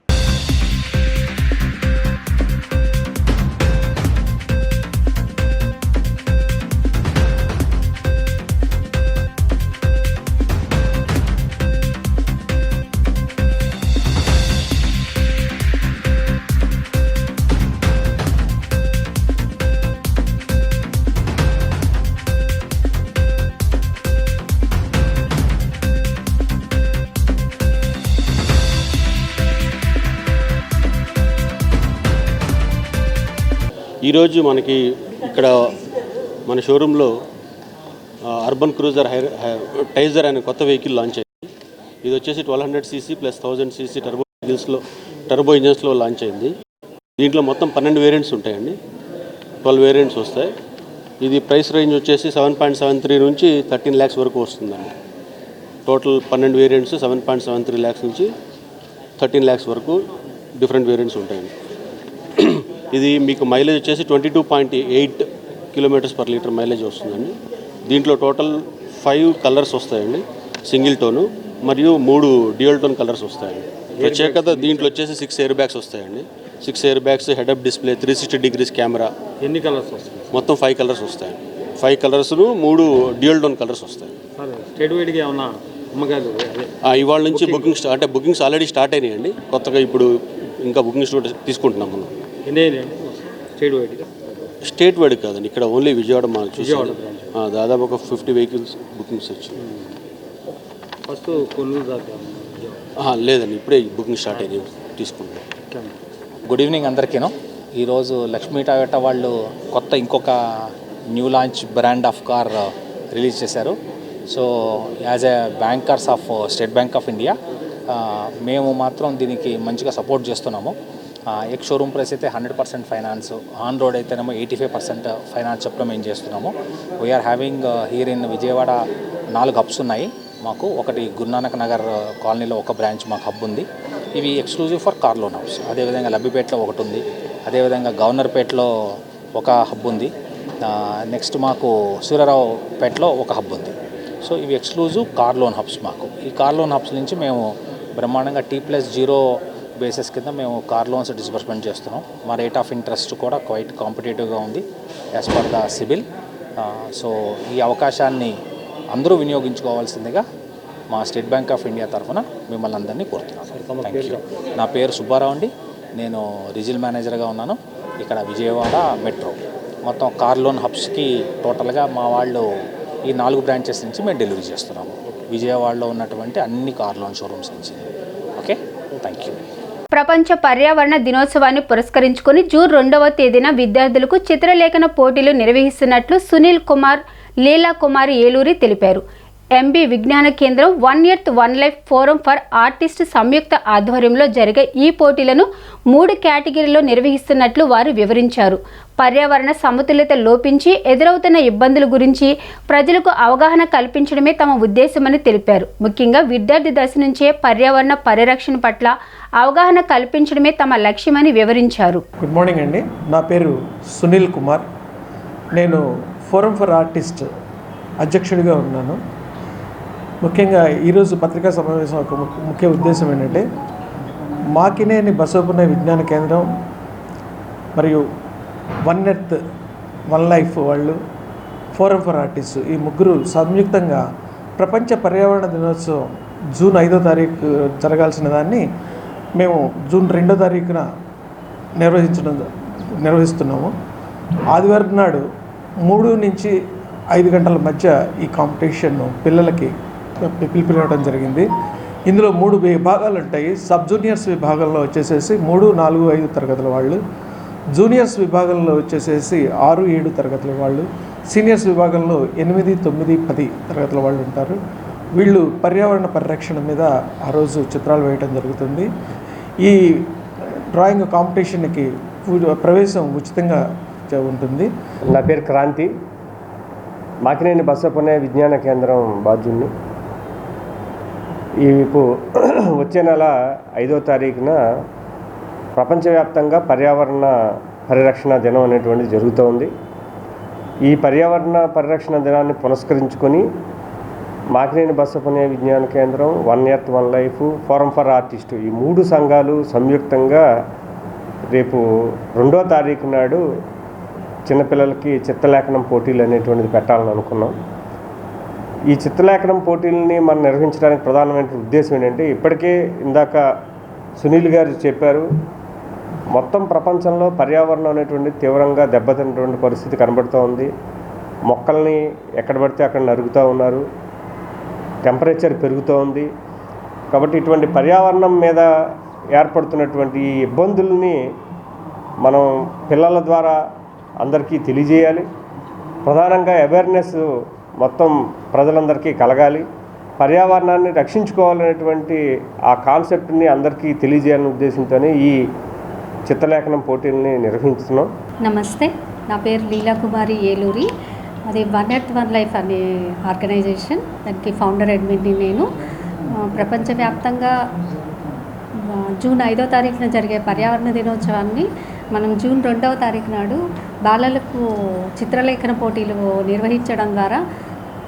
ఈరోజు మనకి ఇక్కడ మన షోరూంలో అర్బన్ క్రూజర్ టైజర్ అనే కొత్త వెహికల్ లాంచ్ అయింది. ఇది వచ్చేసి 1200 సీసీ ప్లస్ 1000 సీసీ టర్బో ఇంజన్స్లో లాంచ్ అయింది. దీంట్లో మొత్తం 12 వేరియంట్స్ ఉంటాయండి. 12 వేరియంట్స్ వస్తాయి. ఇది ప్రైస్ రేంజ్ వచ్చేసి 7.73 నుంచి 13 lakhs వరకు వస్తుందండి. టోటల్ 12 వేరియంట్స్ 7.73 lakhs నుంచి 13 lakhs వరకు డిఫరెంట్ వేరియంట్స్ ఉంటాయండి. ఇది మీకు మైలేజ్ వచ్చేసి 22.8 km/లీటర్ మైలేజ్ వస్తుందండి. దీంట్లో టోటల్ 5 కలర్స్ వస్తాయండి, సింగిల్ టోను మరియు 3 డ్యూయల్ టోన్ కలర్స్ వస్తాయండి. ప్రత్యేకత దీంట్లో వచ్చేసి 6 ఎయిర్ బ్యాగ్స్ వస్తాయండి. 6 air bags, head up display, 360 degrees camera. ఎన్ని కలర్స్ వస్తాయి? మొత్తం 5 కలర్స్ వస్తాయండి. 5 కలర్స్ను 3 డ్యూయల్ టోన్ కలర్స్ వస్తాయి. స్టేట్ వైడ్గా ఏమన్నా అమ్మకాలు ఇవాళ నుంచి బుకింగ్స్ ఆల్రెడీ స్టార్ట్ అయినాయండి. కొత్తగా ఇప్పుడు ఇంకా బుకింగ్స్ తీసుకుంటున్నాం మనం. స్టేట్ వైడ్గా? స్టేట్ వైడ్ కాదండి, ఇక్కడ ఓన్లీ విజయవాడ మాకు చూసాం. దాదాపు ఒక 50 వెహికల్స్ బుకింగ్స్ వచ్చింది. ఫస్ట్ కొనుగోలు లేదండి, ఇప్పుడే బుకింగ్ స్టార్ట్ అయ్యి తీసుకుంటాం. గుడ్ ఈవినింగ్ అందరికీను. ఈరోజు లక్ష్మీ టయోటా వాళ్ళు ఇంకొక new launch brand of car release చేశారు. So as a bankers of state bank of India మేము మాత్రం దీనికి మంచిగా సపోర్ట్ చేస్తున్నాము. ఎక్స్ షోరూమ్ ప్రైస్ అయితే 100% ఫైనాన్స్, ఆన్ రోడ్ అయితేనేమో 85% ఫైనాన్స్ చెప్పడం మేము చేస్తున్నాము. We are having here in Vijayawada 4 hubs ఉన్నాయి మాకు. ఒకటి గురునానక్ నగర్ కాలనీలో ఒక బ్రాంచ్ మాకు హబ్ ఉంది. ఇవి exclusive for car loan hubs. అదేవిధంగా లబ్బిపేటలో ఒకటి ఉంది, అదేవిధంగా గవర్నర్పేటలో ఒక హబ్ ఉంది, నెక్స్ట్ మాకు సూర్యారావుపేటలో ఒక హబ్ ఉంది. సో ఇవి ఎక్స్క్లూజివ్ కార్ లోన్ హబ్స్ మాకు. ఈ కార్ లోన్ హబ్స్ నుంచి మేము బ్రహ్మాండంగా T+0 బేసిస్ కింద మేము కార్ లోన్స్ డిస్బర్స్మెంట్ చేస్తున్నాం. మా రేట్ ఆఫ్ ఇంట్రెస్ట్ కూడా క్వైట్ కాంపిటేటివ్గా ఉంది as per the CIBIL. So ఈ అవకాశాన్ని అందరూ వినియోగించుకోవాల్సిందిగా మా స్టేట్ బ్యాంక్ ఆఫ్ ఇండియా తరఫున మిమ్మల్ని అందరినీ కోరుతున్నాను. Thank you. నా పేరు సుబ్బారావు అండి. నేను రీజనల్ మేనేజర్గా ఉన్నాను ఇక్కడ విజయవాడ మెట్రో. మొత్తం కార్ లోన్ హబ్స్కి టోటల్గా మా వాళ్ళు ఈ 4 బ్రాంచెస్ నుంచి మేము డెలివరీ చేస్తున్నాము, విజయవాడలో ఉన్నటువంటి అన్ని కార్ లోన్ షోరూమ్స్ నుంచి. Okay, thank you. ప్రపంచ పర్యావరణ దినోత్సవాన్ని పురస్కరించుకొని జూన్ 2వ తేదీన విద్యార్థులకు చిత్రలేఖన పోటీలు నిర్వహిస్తున్నట్లు సునీల్ కుమార్, లీలా కుమారి ఏలూరి తెలిపారు. MB Vignana Kendram one earth one life forum for artist సంయుక్త ఆధ్వర్యంలో జరిగే ఈ పోటీలను 3 కేటగిరీల్లో నిర్వహిస్తున్నట్లు వారు వివరించారు. పర్యావరణ సమతుల్యత లోపించి ఎదురవుతున్న ఇబ్బందుల గురించి ప్రజలకు అవగాహన కల్పించడమే తమ ఉద్దేశమని తెలిపారు. ముఖ్యంగా విద్యార్థి దశ నుంచే పర్యావరణ పరిరక్షణ పట్ల అవగాహన కల్పించడమే తమ లక్ష్యమని వివరించారు. గుడ్ మార్నింగ్ అండి. నా పేరు సునీల్ కుమార్. నేను ఫోరం ఫర్ ఆర్టిస్ట్ అధ్యక్షుడిగా ఉన్నాను. ముఖ్యంగా ఈరోజు పత్రికా సమావేశం ఒక ముఖ్య ఉద్దేశం ఏంటంటే మాకినేని బసవపున్నయ్య విజ్ఞాన కేంద్రం మరియు వన్ ఎర్త్ వన్ లైఫ్ వాళ్ళు ఫోరం ఫర్ ఆర్టిస్ట్ ఈ ముగ్గురు సంయుక్తంగా ప్రపంచ పర్యావరణ దినోత్సవం జూన్ 5వ తారీఖు జరగాల్సిన దాన్ని మేము జూన్ 2వ తారీఖున నిర్వహిస్తున్నాము. ఆదివారం నాడు 3 నుంచి 5 గంటల మధ్య ఈ కాంపిటీషన్ను పిల్లలకి పిలిపివ్వడం జరిగింది. ఇందులో 3 విభాగాలు ఉంటాయి. సబ్ జూనియర్స్ విభాగంలో వచ్చేసేసి 3, 4, 5 తరగతుల వాళ్ళు, జూనియర్స్ విభాగంలో వచ్చేసేసి 6, 7 తరగతుల వాళ్ళు, సీనియర్స్ విభాగంలో 8, 9, 10 తరగతుల వాళ్ళు ఉంటారు. వీళ్ళు పర్యావరణ పరిరక్షణ మీద ఆ రోజు చిత్రాలు వేయడం జరుగుతుంది. ఈ డ్రాయింగ్ కాంపిటీషన్కి ప్రవేశం ఉచితంగా ఉంటుంది. నా పేరు క్రాంతి, మాకినేని బసవపున్నయ్య విజ్ఞాన కేంద్రం బాధ్యుని. వచ్చే నెల 5వ తారీఖున ప్రపంచవ్యాప్తంగా పర్యావరణ పరిరక్షణ దినం అనేటువంటిది జరుగుతోంది. ఈ పర్యావరణ పరిరక్షణ దినాన్ని పురస్కరించుకొని మాకినేని బసవపున్నయ్య విజ్ఞాన Kendram, one earth one life, forum for artist ఈ 3 సంఘాలు సంయుక్తంగా రేపు 2వ తారీఖు నాడు చిన్నపిల్లలకి చిత్రలేఖనం పోటీలు అనేటువంటిది పెట్టాలని అనుకున్నాం. ఈ చిత్రలేఖనం పోటీలని మనం నిర్వహించడానికి ప్రధానమైన ఉద్దేశం ఏంటంటే, ఇప్పటికే ఇందాక సునీల్ గారు చెప్పారు, మొత్తం ప్రపంచంలో పర్యావరణం అనేటువంటి తీవ్రంగా దెబ్బతిన్నటువంటి పరిస్థితి కనబడుతూ ఉంది. మొక్కల్ని ఎక్కడ పడితే అక్కడ నరుగుతూ ఉన్నారు, టెంపరేచర్ పెరుగుతూ ఉంది. కాబట్టి ఇటువంటి పర్యావరణం మీద ఏర్పడుతున్నటువంటి ఈ ఇబ్బందుల్ని మనం పిల్లల ద్వారా అందరికీ తెలియజేయాలి. ప్రధానంగా అవేర్నెస్ మొత్తం ప్రజలందరికీ కలగాలి. పర్యావరణాన్ని రక్షించుకోవాలనేటువంటి ఆ కాన్సెప్ట్ని అందరికీ తెలియజేయాలనే ఉద్దేశంతోనే ఈ చిత్రలేఖనం పోటీలని నిర్వహిస్తున్నాం. నమస్తే, నా పేరు లీలా కుమారి ఏలూరి. అది వన్ ఎర్త్ వన్ లైఫ్ అనే ఆర్గనైజేషన్, దానికి ఫౌండర్ అడ్మిన్ని నేను. ప్రపంచవ్యాప్తంగా జూన్ 5వ తారీఖున జరిగే పర్యావరణ దినోత్సవాన్ని మనం జూన్ 2వ తారీఖు నాడు బాలలకు చిత్రలేఖన పోటీలు నిర్వహించడం ద్వారా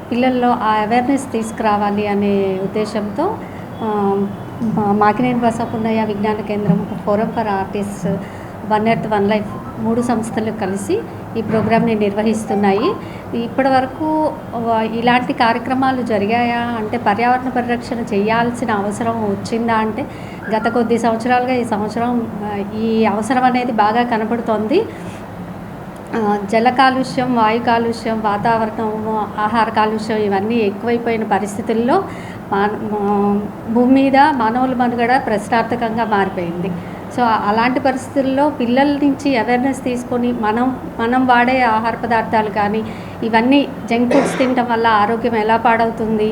పిల్లల్లో ఆ అవేర్నెస్ తీసుకురావాలి అనే ఉద్దేశంతో మాకినేని బసవపున్నయ్య విజ్ఞాన కేంద్రం, forum for artist, one earth one life 3 సంస్థలు కలిసి ఈ ప్రోగ్రామ్ని నిర్వహిస్తున్నాయి. ఇప్పటి వరకు ఇలాంటి కార్యక్రమాలు జరిగాయా అంటే, పర్యావరణ పరిరక్షణ చేయాల్సిన అవసరం వచ్చిందా అంటే, గత కొద్ది సంవత్సరాలుగా ఈ అవసరం అనేది బాగా కనబడుతోంది. జల కాలుష్యం, వాయు కాలుష్యం, వాతావరణం, ఆహార కాలుష్యం ఇవన్నీ ఎక్కువైపోయిన పరిస్థితుల్లో భూమి మీద మానవుల మనుగడ ప్రశ్నార్థకంగా మారిపోయింది. సో అలాంటి పరిస్థితుల్లో పిల్లల నుంచి అవేర్నెస్ తీసుకొని మనం వాడే ఆహార పదార్థాలు కానీ ఇవన్నీ జంక్ ఫుడ్స్ తినడం వల్ల ఆరోగ్యం ఎలా పాడవుతుంది.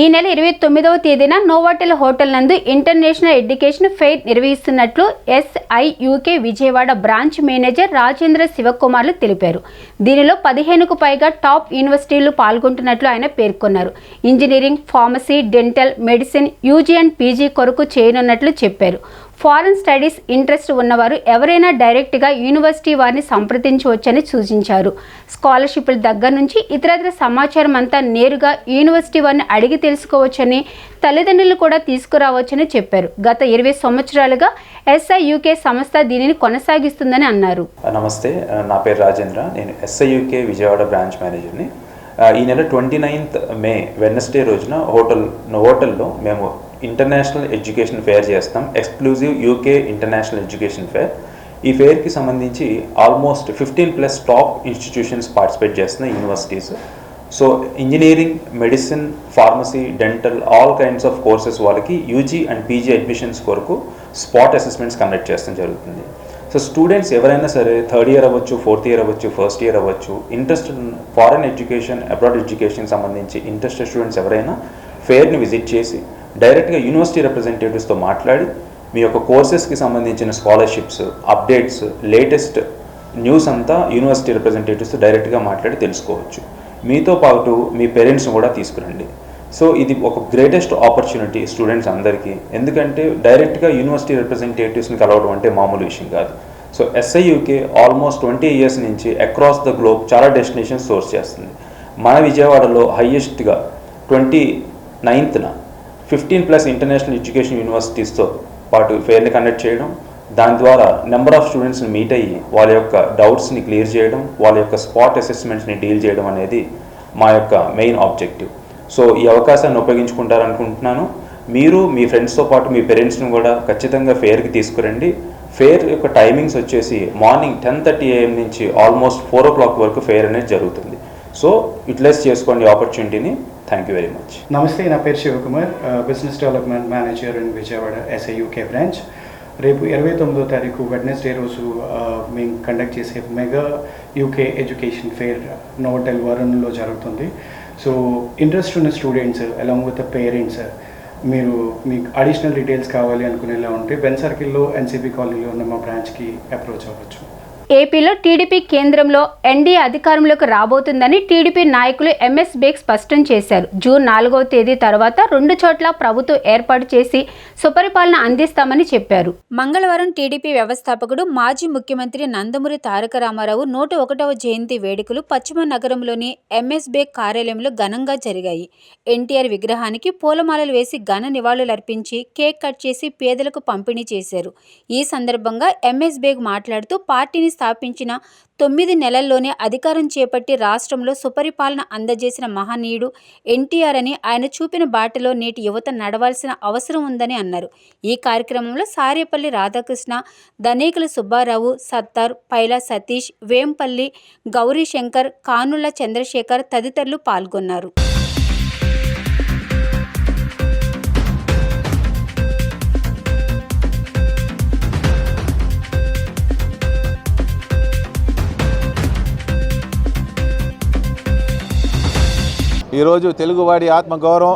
ఈ నెల 29వ తేదీన నోవాటెల్ హోటల్ నందు ఇంటర్నేషనల్ ఎడ్యుకేషన్ ఫెయిర్ నిర్వహిస్తున్నట్లు SIUK Vijayawada branch manager Rajendra శివకుమార్లు తెలిపారు. దీనిలో 15కు పైగా టాప్ యూనివర్సిటీలు పాల్గొంటున్నట్లు ఆయన పేర్కొన్నారు. Engineering, pharmacy, dental, medicine, UG and PG కొరకు చేయనున్నట్లు చెప్పారు. ఫారెన్ స్టడీస్ ఇంట్రెస్ట్ ఉన్నవారు ఎవరైనా డైరెక్ట్గా యూనివర్సిటీ వారిని సంప్రదించవచ్చని సూచించారు. స్కాలర్షిప్ల దగ్గర నుంచి ఇతరత్ర సమాచారం అంతా నేరుగా యూనివర్సిటీ వారిని అడిగి తెలుసుకోవచ్చని, తల్లిదండ్రులు కూడా తీసుకురావచ్చని చెప్పారు. గత 20 సంవత్సరాలుగా SIUK సంస్థ దీనిని కొనసాగిస్తుందని అన్నారు. నమస్తే, నా పేరు రాజేంద్ర. నేను SIUK విజయవాడ బ్రాంచ్ మేనేజర్ని. ఈ నెల 29th మే వెడ్నెస్డే రోజున హోటల్లో మేము ఇంటర్నేషనల్ ఎడ్యుకేషన్ ఫేర్ చేస్తాం. Exclusive UK international education fair. ఈ ఫేర్కి సంబంధించి ఆల్మోస్ట్ 15+ టాప్ ఇన్స్టిట్యూషన్స్ పార్టిసిపేట్ చేస్తున్నాయి, universities. So engineering, medicine, pharmacy, dental, all kinds of courses వాళ్ళకి UG అండ్ PG అడ్మిషన్స్ కొరకు స్పాట్ అసెస్మెంట్స్ కండక్ట్ చేస్తాం జరుగుతుంది. సో స్టూడెంట్స్ ఎవరైనా సరే 3rd ఇయర్ అవ్వచ్చు, 4th ఇయర్ అవ్వచ్చు, 1st ఇయర్ అవ్వచ్చు, interested foreign education, abroad education సంబంధించి ఇంట్రెస్టెడ్ స్టూడెంట్స్ ఎవరైనా ఫేర్ని విజిట్ చేసి డైరెక్ట్గా యూనివర్సిటీ రిప్రజెంటేటివ్స్తో మాట్లాడి మీ యొక్క కోర్సెస్కి సంబంధించిన స్కాలర్షిప్స్, అప్డేట్స్, లేటెస్ట్ న్యూస్ అంతా యూనివర్సిటీ రిప్రజెంటేటివ్స్తో డైరెక్ట్గా మాట్లాడి తెలుసుకోవచ్చు. మీతో పాటు మీ పేరెంట్స్ని కూడా తీసుకురండి. సో ఇది ఒక గ్రేటెస్ట్ ఆపర్చునిటీ స్టూడెంట్స్ అందరికీ. ఎందుకంటే డైరెక్ట్గా యూనివర్సిటీ రిప్రజెంటేటివ్స్ని కలవడం అంటే మామూలు విషయం కాదు. సో SIUK ఆల్మోస్ట్ 20 years నుంచి అక్రాస్ ద గ్లోబ్ చాలా డెస్టినేషన్స్ సోర్స్ చేస్తుంది. మన విజయవాడలో హయ్యెస్ట్గా 29th 15+ ఇంటర్నేషనల్ ఎడ్యుకేషన్ యూనివర్సిటీస్తో పాటు ఫేర్ని కండక్ట్ చేయడం, దాని ద్వారా నెంబర్ ఆఫ్ స్టూడెంట్స్ని మీట్ అయ్యి వాళ్ళ యొక్క డౌట్స్ని క్లియర్ చేయడం, వాళ్ళ యొక్క స్పాట్ అసెస్మెంట్స్ని డీల్ చేయడం అనేది మా యొక్క మెయిన్ ఆబ్జెక్టివ్. సో ఈ అవకాశాన్ని ఉపయోగించుకుంటారనుకుంటున్నాను. మీరు మీ ఫ్రెండ్స్తో పాటు మీ పేరెంట్స్ని కూడా ఖచ్చితంగా ఫేర్కి తీసుకురండి. ఫేర్ యొక్క టైమింగ్స్ వచ్చేసి మార్నింగ్ 10:30 AM నుంచి ఆల్మోస్ట్ 4 o'clock వరకు ఫేర్ అనేది జరుగుతుంది. సో యూటిలైజ్ చేసుకోండి ఆపర్చునిటీని. Thank you very much. నమస్తే, నా పేరు Sivakumar, business development manager in Vijayawada SIUK branch. రేపు 29వ తారీఖు వెడ్నెస్డే రోజు మేము కండక్ట్ చేసే mega UK education fair Novotel వరుణ్లో జరుగుతుంది. సో ఇంట్రెస్ట్ ఉన్న students along with the parents మీరు మీకు అడిషనల్ డీటెయిల్స్ కావాలి అనుకునేలా ఉంటే బెన్ సర్కిల్లో NCP కాలనీలో ఉన్న మా బ్రాంచ్కి అప్రోచ్ అవ్వచ్చు. ఏపీలో టీడీపీ కేంద్రంలో NDA అధికారంలోకి రాబోతుందని టీడీపీ నాయకులు MS బేగ్ స్పష్టం చేశారు. జూన్ 4వ తేదీ తర్వాత 2 చోట్ల ప్రభుత్వం ఏర్పాటు చేసి సుపరిపాలన అందిస్తామని చెప్పారు. మంగళవారం టీడీపీ వ్యవస్థాపకుడు మాజీ ముఖ్యమంత్రి నందమూరి తారక రామారావు 101వ జయంతి వేడుకలు పశ్చిమ నగరంలోని MS బేగ్ కార్యాలయంలో ఘనంగా జరిగాయి. NTR విగ్రహానికి పూలమాలలు వేసి ఘన నివాళులర్పించి కేక్ కట్ చేసి పేదలకు పంపిణీ చేశారు. ఈ సందర్భంగా MS బేగ్ మాట్లాడుతూ పార్టీని స్థాపించిన 9 నెలల్లోనే అధికారం చేపట్టి రాష్ట్రంలో సుపరిపాలన అందజేసిన మహనీయుడు NTR అని, ఆయన చూపిన బాటలో నేటి యువత నడవాల్సిన అవసరం ఉందని అన్నారు. ఈ కార్యక్రమంలో సారేపల్లి రాధాకృష్ణ, దనేకుల సుబ్బారావు, సత్తార్, పైలా సతీష్, వేంపల్లి గౌరీశంకర్, కానుల చంద్రశేఖర్ తదితరులు పాల్గొన్నారు. ఈరోజు తెలుగువాడి ఆత్మగౌరవం,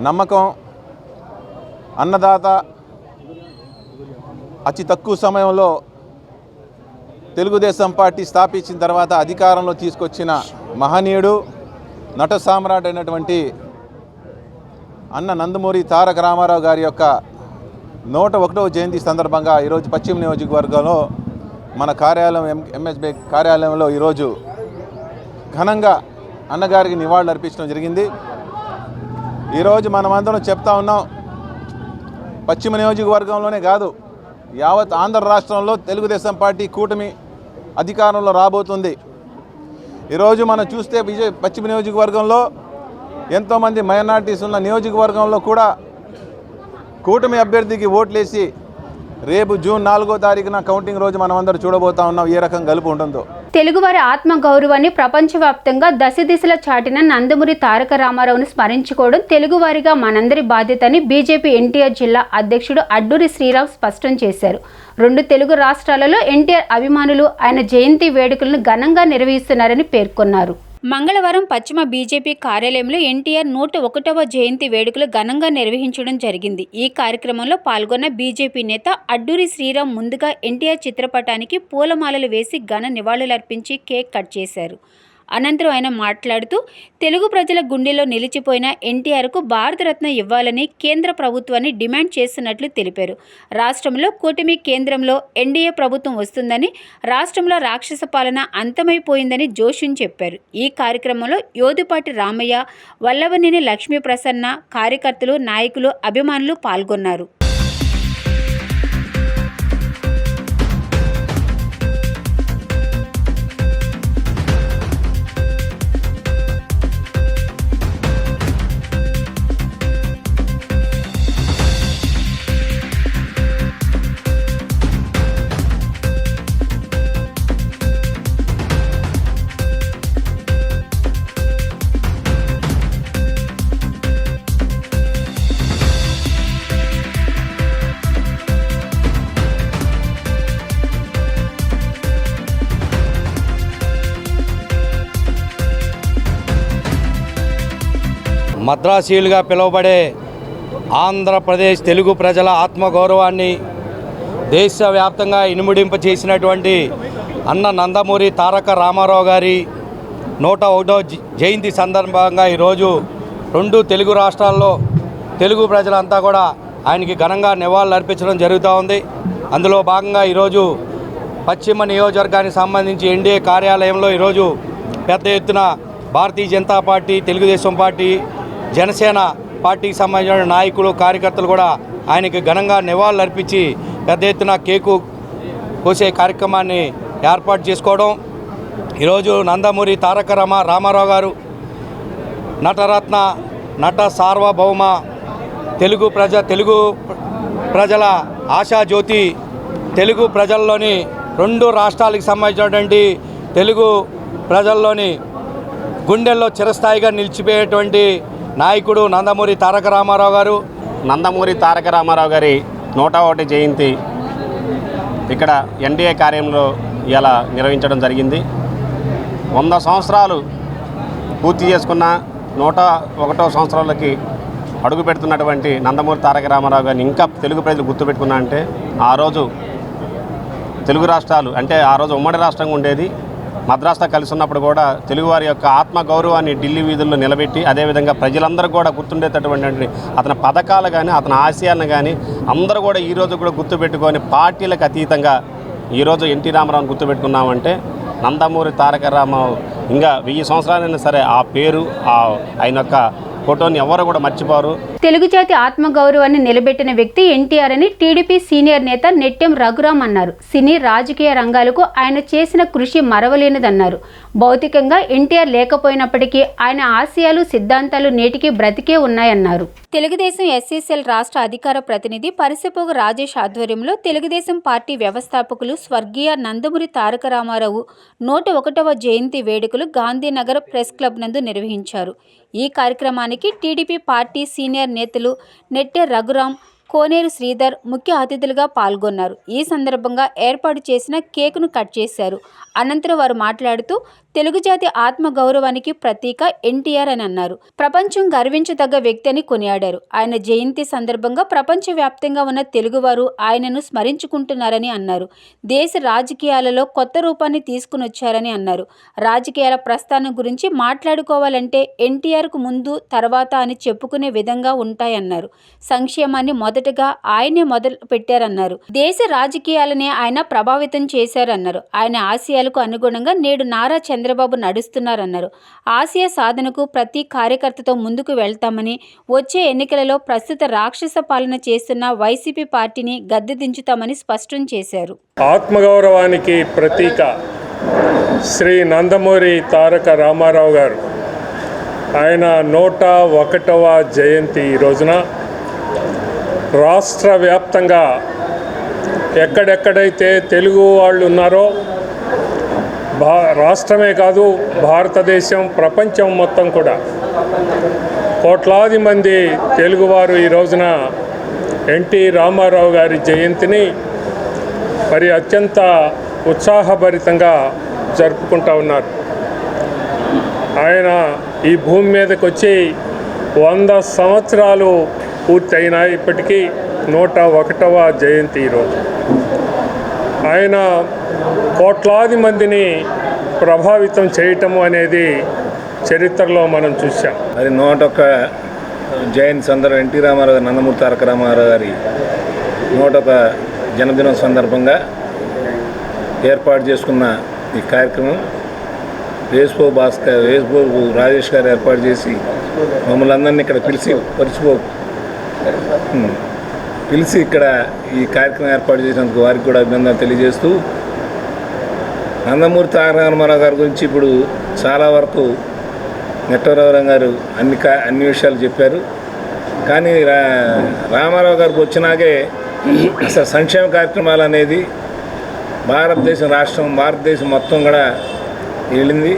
నమ్మకం, అన్నదాత అతి తక్కువ సమయంలో తెలుగుదేశం పార్టీ స్థాపించిన తర్వాత అధికారంలో తీసుకొచ్చిన మహనీయుడు, నట సామ్రాట్ అయినటువంటి అన్న నందమూరి తారక రామారావు గారి యొక్క 101వ జయంతి సందర్భంగా ఈరోజు పశ్చిమ నియోజకవర్గంలో మన కార్యాలయం MS బేగ్ కార్యాలయంలో ఈరోజు ఘనంగా అన్నగారికి నివాళులు అర్పించడం జరిగింది. ఈరోజు మనమందరం చెప్తా ఉన్నాం, పశ్చిమ నియోజకవర్గంలోనే కాదు యావత్ ఆంధ్ర రాష్ట్రంలో తెలుగుదేశం పార్టీ కూటమి అధికారంలో రాబోతుంది. ఈరోజు మనం చూస్తే పశ్చిమ నియోజకవర్గంలో ఎంతోమంది మైనారిటీస్ ఉన్న నియోజకవర్గంలో కూడా కూటమి అభ్యర్థికి ఓట్లేసి రేపు జూన్ 4వ తారీఖున కౌంటింగ్ రోజు మనం అందరూ చూడబోతా ఉన్నాం ఏ రకం గలుపు ఉంటుందో. తెలుగువారి ఆత్మగౌరవాన్ని ప్రపంచవ్యాప్తంగా దశ దిశలా చాటిన నందమూరి తారక రామారావును స్మరించుకోవడం తెలుగువారిగా మనందరి బాధ్యతని బీజేపీ ఎన్టీఆర్ జిల్లా అధ్యక్షుడు అడ్డూరి శ్రీరామ్ స్పష్టం చేశారు. 2 తెలుగు రాష్ట్రాలలో ఎన్టీఆర్ అభిమానులు ఆయన జయంతి వేడుకలను ఘనంగా నిర్వహిస్తున్నారని పేర్కొన్నారు. మంగళవారం పశ్చిమ బీజేపీ కార్యాలయంలో ఎన్టీఆర్ 101వ జయంతి వేడుకలు ఘనంగా నిర్వహించడం జరిగింది. ఈ కార్యక్రమంలో పాల్గొన్న బీజేపీ నేత అడ్డూరి శ్రీరామ్ ముందుగా ఎన్టీఆర్ చిత్రపటానికి పూలమాలలు వేసి ఘన నివాళులర్పించి కేక్ కట్ చేశారు. అనంతరం ఆయన మాట్లాడుతూ తెలుగు ప్రజల గుండెల్లో నిలిచిపోయిన ఎన్టీఆర్కు భారతరత్న ఇవ్వాలని కేంద్ర ప్రభుత్వాన్ని డిమాండ్ చేస్తున్నట్లు తెలిపారు. రాష్ట్రంలో కూటమి కేంద్రంలో ఎన్డీఏ ప్రభుత్వం వస్తుందని, రాష్ట్రంలో రాక్షస పాలన అంతమైపోయిందని జోష్యం చెప్పారు. ఈ కార్యక్రమంలో యోదుపాటి రామయ్య, వల్లభనేని లక్ష్మీ ప్రసన్న, కార్యకర్తలు, నాయకులు, అభిమానులు పాల్గొన్నారు. మద్రాసీయులుగా పిలువబడే ఆంధ్రప్రదేశ్ తెలుగు ప్రజల ఆత్మగౌరవాన్ని దేశవ్యాప్తంగా ఇనుముడింప చేసినటువంటి అన్న నందమూరి తారక రామారావు గారి 101వ జయంతి సందర్భంగా ఈరోజు 2 తెలుగు రాష్ట్రాల్లో తెలుగు ప్రజలంతా కూడా ఆయనకి ఘనంగా నివాళులు అర్పించడం జరుగుతూ ఉంది. అందులో భాగంగా ఈరోజు పశ్చిమ నియోజకవర్గానికి సంబంధించి ఎన్డీఏ కార్యాలయంలో ఈరోజు పెద్ద ఎత్తున భారతీయ జనతా పార్టీ, తెలుగుదేశం పార్టీ, జనసేన పార్టీకి సంబంధించిన నాయకులు, కార్యకర్తలు కూడా ఆయనకి ఘనంగా నివాళులు అర్పించి పెద్ద ఎత్తున కేకు కోసే కార్యక్రమాన్ని ఏర్పాటు చేసుకోవడం. ఈరోజు నందమూరి తారక రామారావు గారు నటరత్న, నట సార్వభౌమ, తెలుగు ప్రజల ఆశాజ్యోతి, తెలుగు ప్రజల్లోని 2 రాష్ట్రాలకు సంబంధించినటువంటి తెలుగు ప్రజల్లోని గుండెల్లో చిరస్థాయిగా నిలిచిపోయేటువంటి నాయకుడు నందమూరి తారక రామారావు గారు. నందమూరి తారక రామారావు గారి 101 జయంతి ఇక్కడ ఎన్డీఏ కార్యంలో ఇలా నిర్వహించడం జరిగింది. 100 సంవత్సరాలు పూర్తి చేసుకున్న 101వ సంవత్సరాలకి అడుగు పెడుతున్నటువంటి నందమూరి తారక రామారావు గారిని ఇంకా తెలుగు ప్రజలు గుర్తుపెట్టుకున్నా అంటే ఆ రోజు తెలుగు రాష్ట్రాలు అంటే ఆ రోజు ఉమ్మడి రాష్ట్రంగా ఉండేది. మద్రాసుతో కలిసి ఉన్నప్పుడు కూడా తెలుగువారి యొక్క ఆత్మగౌరవాన్ని ఢిల్లీ వీధుల్లో నిలబెట్టి అదేవిధంగా ప్రజలందరూ కూడా గుర్తుండేటటువంటి అతని పథకాలు కానీ అతని ఆశయాలను కానీ అందరూ కూడా ఈరోజు కూడా గుర్తుపెట్టుకొని పార్టీలకు అతీతంగా ఈరోజు ఎన్టీ రామారావుని గుర్తుపెట్టుకున్నామంటే నందమూరి తారక రామారావు ఇంకా 1000 సంవత్సరాలైనా సరే ఆ పేరు ఆయన యొక్క ఫోటోని ఎవరు కూడా మర్చిపోరు. తెలుగు జాతి ఆత్మగౌరవాన్ని నిలబెట్టిన వ్యక్తి ఎన్టీఆర్ అని టీడీపీ సీనియర్ నేత నెట్టెం రఘురామ్ అన్నారు. సినీ రాజకీయ రంగాలకు ఆయన చేసిన కృషి మరవలేనిదన్నారు. భౌతికంగా ఎన్టీఆర్ లేకపోయినప్పటికీ ఆయన ఆశయాలు, సిద్ధాంతాలు నేటికి బ్రతికే ఉన్నాయన్నారు. తెలుగుదేశం ఎస్సీసీఎల్ రాష్ట్ర అధికార ప్రతినిధి పరిసెపోగు రాజేష్ ఆధ్వర్యంలో తెలుగుదేశం పార్టీ వ్యవస్థాపకులు స్వర్గీయ నందమూరి తారక రామారావు 101వ జయంతి వేడుకలు గాంధీనగర్ ప్రెస్ క్లబ్ నందు నిర్వహించారు. ఈ కార్యక్రమానికి టీడీపీ పార్టీ సీనియర్ నేతలు నెట్టె రఘురామ్, కోనేరు శ్రీధర్ ముఖ్య అతిథులుగా పాల్గొన్నారు. ఈ సందర్భంగా ఏర్పాటు చేసిన కేకును కట్ చేశారు. అనంతరం వారు మాట్లాడుతూ తెలుగు జాతి ఆత్మ గౌరవానికి ప్రతీక ఎన్టీఆర్ అని అన్నారు. ప్రపంచం గర్వించదగ్గ వ్యక్తి అని కొనియాడారు. ఆయన జయంతి సందర్భంగా ప్రపంచవ్యాప్తంగా ఉన్న తెలుగువారు ఆయనను స్మరించుకుంటున్నారని అన్నారు. దేశ రాజకీయాలలో కొత్త రూపాన్ని తీసుకుని వచ్చారని అన్నారు. రాజకీయాల ప్రస్థానం గురించి మాట్లాడుకోవాలంటే ఎన్టీఆర్కు ముందు తర్వాత అని చెప్పుకునే విధంగా ఉంటాయన్నారు. సంక్షేమాన్ని మొదటగా ఆయనే మొదలు పెట్టారన్నారు. దేశ రాజకీయాలనే ఆయన ప్రభావితం చేశారన్నారు. ఆయన ఆశయాలకు అనుగుణంగా నేడు నారా చంద్రబాబు నడుస్తున్నారన్నారు. ఆశయ సాధనకు ప్రతి కార్యకర్తతో ముందుకు వెళ్తామని, వచ్చే ఎన్నికలలో ప్రస్తుత రాక్షస పాలన చేస్తున్న వైసీపీ పార్టీని గద్దె దించుతామని స్పష్టం చేశారు. ఆత్మగౌరవానికి ప్రతీక శ్రీ నందమూరి తారక రామారావు గారు ఆయన 101వ జయంతి రోజున రాష్ట్ర వ్యాప్తంగా ఎక్కడెక్కడైతే తెలుగు వాళ్ళు ఉన్నారో రాష్ట్రమే కాదు భారతదేశం, ప్రపంచం మొత్తం కూడా కోట్లాది మంది తెలుగువారు ఈ రోజున ఎన్టీ రామారావు గారి జయంతిని మరి అత్యంత ఉత్సాహభరితంగా జరుపుకుంటూ ఉన్నారు. ఆయన ఈ భూమి మీదకి వచ్చి 100 సంవత్సరాలు పూర్తయినా ఇప్పటికీ 101వ జయంతి ఈరోజు. ఆయన కోట్లాది మందిని ప్రభావితం చేయటము అనేది చరిత్రలో మనం చూసాం. మరి 101 జయంతి సందర్భం ఎన్టీ రామారావు గారు, నందమూరి తారక రామారావు గారి 101 జన్మదినం సందర్భంగా ఏర్పాటు చేసుకున్న ఈ కార్యక్రమం వేస్బాబు రాజేష్ గారు ఏర్పాటు చేసి మమ్మల్ని అందరినీ ఇక్కడ పిలిచి ఇక్కడ ఈ కార్యక్రమం ఏర్పాటు చేసినందుకు వారికి కూడా అభినందనలు తెలియజేస్తూ, నందమూరి తారక రామారావు గారి గురించి ఇప్పుడు చాలా వరకు నెట్టవరావు గారు అన్ని విషయాలు చెప్పారు. కానీ రామారావు గారికి వచ్చినాకే అసలు సంక్షేమ కార్యక్రమాలు అనేది భారతదేశం మొత్తం కూడా వెళ్ళింది.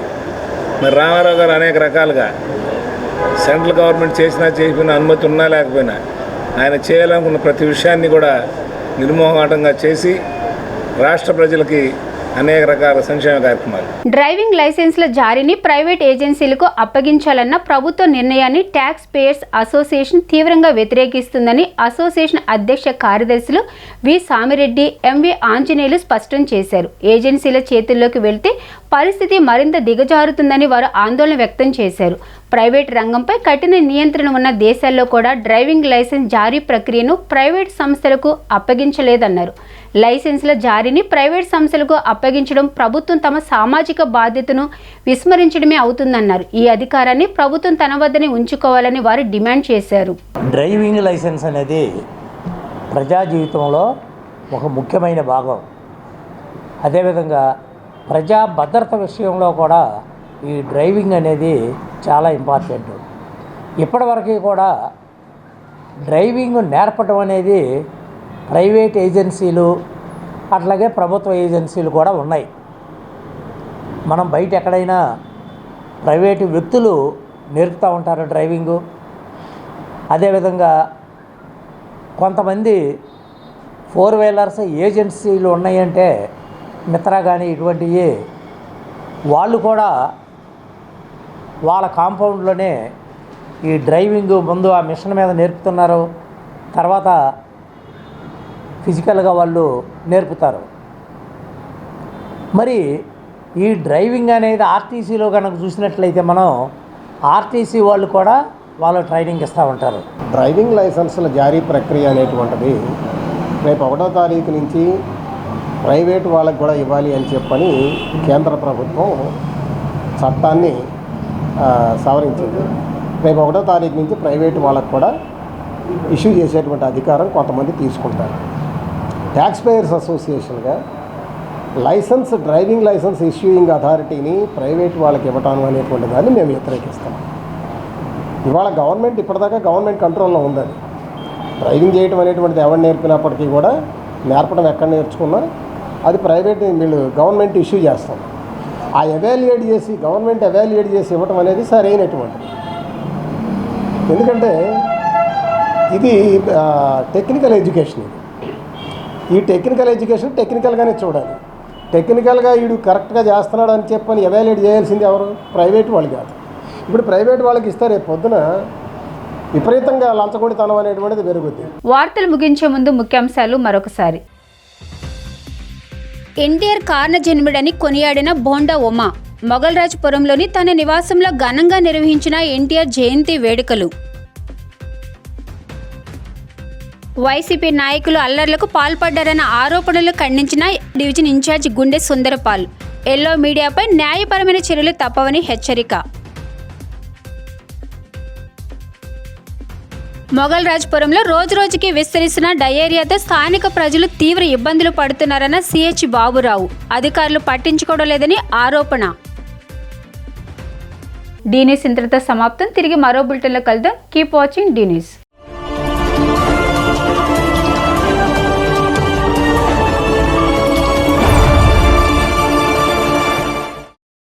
మరి రామారావు గారు అనేక రకాలుగా సెంట్రల్ గవర్నమెంట్ చేయకపోయినా అనుమతి ఉన్నా లేకపోయినా ఆయన చేయాలనుకున్న ప్రతి విషయాన్ని కూడా నిర్మోహమాటంగా చేసి రాష్ట్ర ప్రజలకి అనేక రకాల సంక్షేమ కార్యక్రమాలు. డ్రైవింగ్ లైసెన్స్ల జారీని ప్రైవేట్ ఏజెన్సీలకు అప్పగించాలన్న ప్రభుత్వ నిర్ణయాన్ని ట్యాక్స్ పేయర్స్ అసోసియేషన్ తీవ్రంగా వ్యతిరేకిస్తుందని అసోసియేషన్ అధ్యక్ష కార్యదర్శులు వి సామిరెడ్డి, ఎంవి ఆంజనేయులు స్పష్టం చేశారు. ఏజెన్సీల చేతుల్లోకి వెళ్తే పరిస్థితి మరింత దిగజారుతుందని వారు ఆందోళన వ్యక్తం చేశారు. ప్రైవేట్ రంగంపై కఠిన నియంత్రణ ఉన్న దేశాల్లో కూడా డ్రైవింగ్ లైసెన్స్ జారీ ప్రక్రియను ప్రైవేట్ సంస్థలకు అప్పగించలేదన్నారు. లైసెన్సుల జారీని ప్రైవేట్ సంస్థలకు అప్పగించడం ప్రభుత్వం తమ సామాజిక బాధ్యతను విస్మరించడమే అవుతుందన్నారు. ఈ అధికారాన్ని ప్రభుత్వం తన వద్దనే ఉంచుకోవాలని వారు డిమాండ్ చేశారు. డ్రైవింగ్ లైసెన్స్ అనేది ప్రజా జీవితంలో ఒక ముఖ్యమైన భాగం. అదేవిధంగా ప్రజా భద్రత విషయంలో కూడా ఈ డ్రైవింగ్ అనేది చాలా ఇంపార్టెంట్. ఇప్పటివరకు కూడా డ్రైవింగ్ నేర్పడం అనేది ప్రైవేట్ ఏజెన్సీలు అట్లాగే ప్రభుత్వ ఏజెన్సీలు కూడా ఉన్నాయి. మనం బయట ఎక్కడైనా ప్రైవేటు వ్యక్తులు నేర్పుతూ ఉంటారు డ్రైవింగు. అదేవిధంగా కొంతమంది 4 వీలర్స్ ఏజెన్సీలు ఉన్నాయంటే మిత్రా కానీ ఇటువంటివి వాళ్ళు కూడా వాళ్ళ కాంపౌండ్లోనే ఈ డ్రైవింగ్ ముందు ఆ మిషన్ మీద నేర్పుతున్నారు, తర్వాత ఫిజికల్గా వాళ్ళు నేర్పుతారు. మరి ఈ డ్రైవింగ్ అనేది ఆర్టీసీలో కనుక చూసినట్లయితే మనం ఆర్టీసీ వాళ్ళు కూడా వాళ్ళు ట్రైనింగ్ ఇస్తూ ఉంటారు. డ్రైవింగ్ లైసెన్సుల జారీ ప్రక్రియ అనేటువంటిది రేపు 1వ తారీఖు నుంచి ప్రైవేటు వాళ్ళకు కూడా ఇవ్వాలి అని చెప్పని కేంద్ర ప్రభుత్వం చట్టాన్ని సవరించింది. రేపు 1వ తారీఖు నుంచి ప్రైవేటు వాళ్ళకు కూడా ఇష్యూ చేసేటువంటి అధికారం కొంతమంది తీసుకుంటారు. ట్యాక్స్ పేయర్స్ అసోసియేషన్గా డ్రైవింగ్ లైసెన్స్ ఇష్యూయింగ్ అథారిటీని ప్రైవేట్ వాళ్ళకి ఇవ్వటం అనేటువంటి దాన్ని మేము వ్యతిరేకిస్తాం. ఇవాళ ఇప్పటిదాకా గవర్నమెంట్ కంట్రోల్లో ఉందని డ్రైవింగ్ చేయటం అనేటువంటిది ఎవరు నేర్పినప్పటికీ కూడా నేర్పడం ఎక్కడ నేర్చుకున్నా అది ప్రైవేట్ వీళ్ళు గవర్నమెంట్ ఇష్యూ చేస్తాం. ఆ గవర్నమెంట్ ఎవాల్యుయేట్ చేసి ఇవ్వటం అనేది సరైనటువంటిది. ఎందుకంటే ఇది టెక్నికల్ ఎడ్యుకేషన్. ఈ టెక్నికల్ ఎడ్యుకేషన్ టెక్నికల్గానే చూడాలి. టెక్నికల్గా వీడు కరెక్ట్గా చేస్తున్నాడు అని చెప్పని ఎవాల్యుయేట్ చేయాల్సింది ఎవరు? ప్రైవేట్ వాళ్ళు కాదు. ఇప్పుడు ప్రైవేట్ వాళ్ళకి ఇస్తే రేపు పొద్దున విపరీతంగా లంచగొడితనం అనేటువంటిది పెరుగుద్ది. వార్తలు ముగించే ముందు ముఖ్యాంశాలు మరొకసారి. ఎన్టీఆర్ కారణ జన్ముడని కొనియాడిన బోండా ఉమా మొగల్రాజపురంలోని తన నివాసంలో ఘనంగా నిర్వహించిన ఎన్టీఆర్ జయంతి వేడుకలు. వైసీపీ నాయకులు అల్లర్లకు పాల్పడ్డారన్న ఆరోపణలు ఖండించిన డివిజన్ ఇన్ఛార్జ్ గుండె సుందరపాల్. ఎల్లో మీడియాపై న్యాయపరమైన చర్యలు తప్పవని హెచ్చరిక. మొగల్రాజపురంలో రోజురోజుకి విస్తరిస్తున్న డయేరియాతో స్థానిక ప్రజలు తీవ్ర ఇబ్బందులు పడుతున్నారన్న సిహెచ్ బాబురావు. అధికారులు పట్టించుకోవడం లేదని ఆరోపణ. డీ న్యూస్ ఇంతటితో సమాప్తం. తిరిగి మరో బులెటిన్లో కలుద్దాం. Keep watching the news.